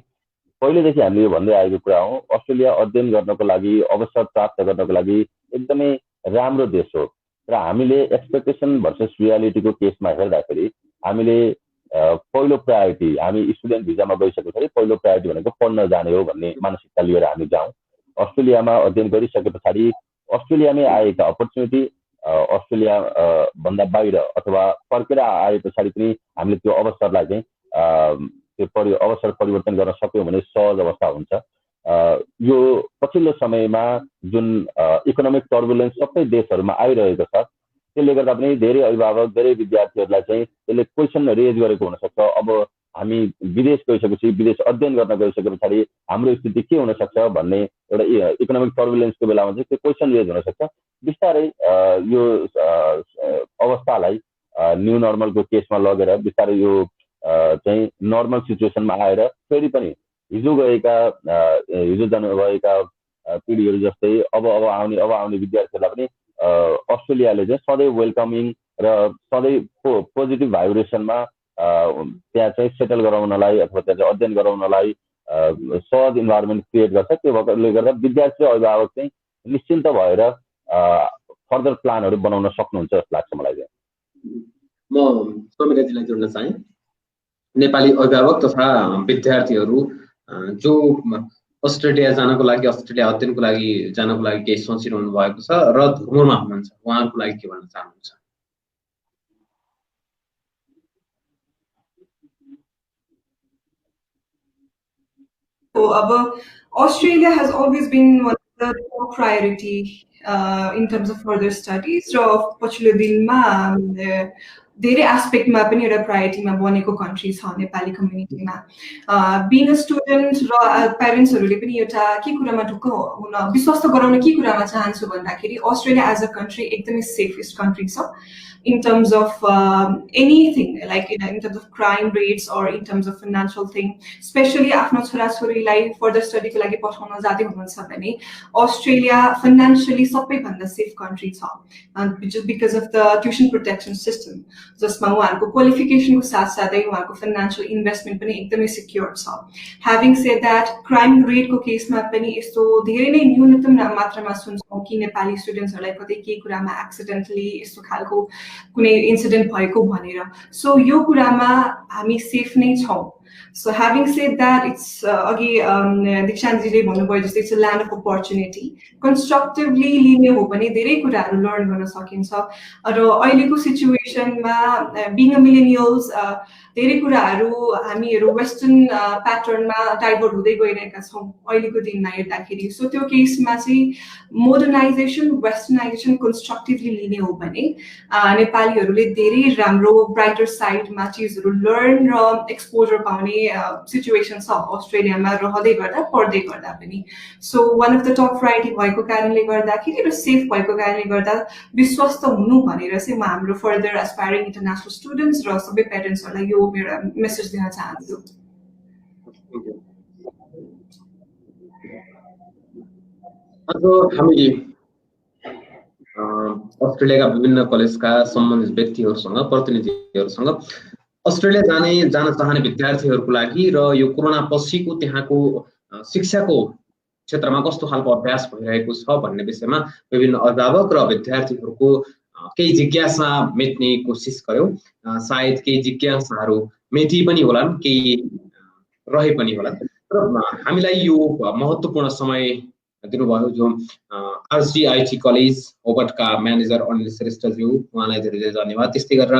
पहिलेदेखि हामीले यो भन्दै आएको कुरा हो, अस्ट्रेलिया अध्ययन गर्नको लागि, अवसर प्राप्त गर्नको लागि एकदमै राम्रो देश हो। र हामीले एक्सपेक्टेसन भर्सेस रियालिटीको केसमा हेर्दाखेरि हामीले पहिलो प्रायोरिटी, हामी स्टुडेन्ट भिजामा गइसकेपछि पहिलो प्रायोरिटी भनेको पढ्न जाने हो भन्ने मानसिकता लिएर हामी जाउँ। अस्ट्रेलियामा अध्ययन गरिसके पछाडि अस्ट्रेलियामै आएका अपर्च्युनिटी अस्ट्रेलिया भन्दा बाहिर अथवा फर्केर आए पछाडि पनि हामीले त्यो अवसरलाई चाहिँ त्यो अवसर परिवर्तन गर्न सक्यौँ भने सहज अवस्था हुन्छ। यो पछिल्लो समयमा जुन इकोनोमिक टर्बुलेन्स सबै देशहरूमा आइरहेको छ, त्यसले गर्दा पनि धेरै अभिभावक, धेरै विद्यार्थीहरूलाई चाहिँ त्यसले क्वेसन रेज गरेको हुनसक्छ। अब हामी विदेश गइसकेपछि, विदेश अध्ययन गर्न गइसके पछाडि हाम्रो स्थिति के हुनसक्छ भन्ने एउटा इकोनोमिक टर्बुलेन्सको बेलामा चाहिँ त्यो क्वेसन रेज हुनसक्छ। बिस्तारै यो अवस्थालाई न्यू नर्मलको केसमा लगेर बिस्तारै यो चाहिँ नर्मल सिचुएसनमा आएर फेरि पनि हिजो जानुभएका पिँढीहरू जस्तै अब आउने विद्यार्थीहरूलाई पनि अस्ट्रेलियाले चाहिँ सधैँ वेलकमिङ र सधैँ पोजिटिभ भाइब्रेसनमा त्यहाँ चाहिँ सेटल गराउनलाई अथवा त्यहाँ चाहिँ अध्ययन गराउनलाई सहज इन्भाइरोमेन्ट क्रिएट गर्छ। त्यो भएकोले गर्दा विद्यार्थी र अभिभावक चाहिँ निश्चिन्त भएर फर्दर प्लानहरू बनाउन सक्नुहुन्छ जस्तो लाग्छ मलाई चाहिँ। म समिराजीलाई जोड्न चाहे। नेपाली अभिभावक तथा विद्यार्थीहरू जो अस्ट्रेलिया जानको लागि, अस्ट्रेलिया अध्ययनको लागि जानको लागि केही सोचिरहनु भएको छ र धुर्मुमा हुनुहुन्छ, उहाँहरूको लागि के भन्न चाहनुहुन्छ? अब Australia has always been one of the top priority in terms of further studies. र पछिल्लो दिनमा धेरै एस्पेक्टमा पनि एउटा प्रायोरिटीमा बनेको कन्ट्री छ नेपाली कम्युनिटीमा। बिङ अ स्टुडेन्ट र प्यारेन्ट्सहरूले पनि एउटा के कुरामा ढुक्क हुन विश्वास गराउन के कुरामा चाहन्छु भन्दाखेरि अस्ट्रेलिया एज अ कन्ट्री एकदमै सेफेस्ट कन्ट्री छ in terms of anything, like in terms of crime rates or in terms of financial thing, especially आफ्नो छोराछोरीलाई फर्दर स्टडीको लागि पठाउन जाँदै हुनुहुन्छ भने अस्ट्रेलिया फाइनेन्शियली सबैभन्दा सेफ कन्ट्री छ because of the tuition protection system, जसमा उहाँहरूको क्वालिफिकेसनको साथसाथै उहाँहरूको फाइनेन्शियल इन्भेस्टमेन्ट पनि एकदमै सिक्योर छ। ह्याभिङ सेड द्याट क्राइम रेटको केसमा पनि यस्तो धेरै नै न्यूनतम मात्रामा सुन्छौँ कि नेपाली स्टुडेन्ट्सहरूलाई कतै केही कुरामा एक्सिडेन्टली यस्तो खालको कुनै इन्सिडेन्ट भएको भनेर। सो यो कुरामा हामी सेफ नै छौँ। So having said that, it's again दीक्षान्तजीले भन्नुभयो जस्तै it's a land of opportunity. Constructively लिने हो भने धेरै कुराहरू लर्न गर्न सकिन्छ र अहिलेको सिचुएसनमा being a millennials धेरै कुराहरू हामीहरू वेस्टर्न प्याटर्नमा डाइभर्ट हुँदै गइरहेका छौँ अहिलेको दिनमा हेर्दाखेरि. सो त्यो केसमा चाहिँ मोडर्नाइजेसन वेस्टर्नाइजेसन कन्स्ट्रक्टिभली लिने हो भने नेपालीहरूले धेरै राम्रो ब्राइटर साइडमा चिजहरू लर्न र एक्सपोजर पाउने सिचुएसन छ अस्ट्रेलियामा रहँदै गर्दा पढ्दै गर्दा पनि. So one of the top priority भएको कारणले गर्दाखेरि र सेफ भएको कारणले गर्दा विश्वस्त हुनु भनेर चाहिँ म हाम्रो फर्दर एस्पायरिङ इन्टरनेसनल स्टुडेन्ट्स र सबै पेरेन्ट्सहरूलाई यो मेरो मेसेज दिन चाहन्छु. अब हामीले अस्ट्रेलियाका विभिन्न कलेजका सम्बन्धित व्यक्तिहरूसँग प्रतिनिधिहरूसँग अस्ट्रेलिया जान चाहने विद्यार्थीहरूको लागि र यो कोरोना पछिको त्यहाँको शिक्षाको क्षेत्रमा कस्तो खालको अभ्यास भइरहेको छ भन्ने विषयमा विभिन्न अभिभावक र विद्यार्थीहरूको केही जिज्ञासा मेट्ने कोसिस गर्यौं. सायद केही जिज्ञासाहरू मेटी पनि होलान्, केही रहे पनि होलान्. र हामीलाई यो महत्त्वपूर्ण समय दिनुभयो जो आरसीआईटी कलेज होबर्टका म्यानेजर अनिल श्रेष्ठज्यू, उहाँलाई धेरै धेरै धन्यवाद. त्यस्तै गरेर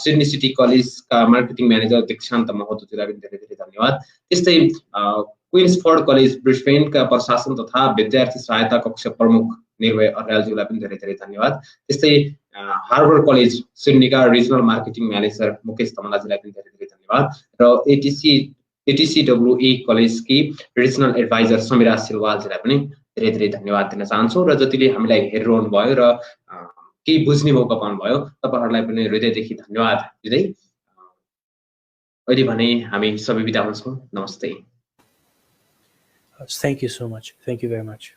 सिडनी सिटी कलेजका मार्केटिङ म्यानेजर दीक्षान्त महतोजीलाई पनि धेरै धेरै धन्यवाद. त्यस्तै क्विन्सफोर्ड कलेज ब्रिस्बेनका प्रशासन तथा विद्यार्थी सहायता कक्ष प्रमुख निर्भय अर्यालज्यूलाई पनि धेरै धेरै धन्यवाद. त्यस्तै हार्वर्ड कलेज सिडनीका रिजनल मार्केटिङ म्यानेजर मुकेश तमलाजीलाई पनि धेरै धेरै धन्यवाद. र एटीसीडब्ल्यूए कलेजकी रिजनल एडभाइजर समीरा सिलवालजीलाई पनि धेरै धेरै धन्यवाद दिन चाहन्छु. र जतिले हामीलाई हेरिरहनु भयो र केही बुझ्ने मौका पाउनुभयो तपाईहरुलाई पनि हृदयदेखि धन्यवाद दिँदै अहिले भने हामी सबै बिदा हुन्छौँ. नमस्ते. Thank you so much. Thank you very much.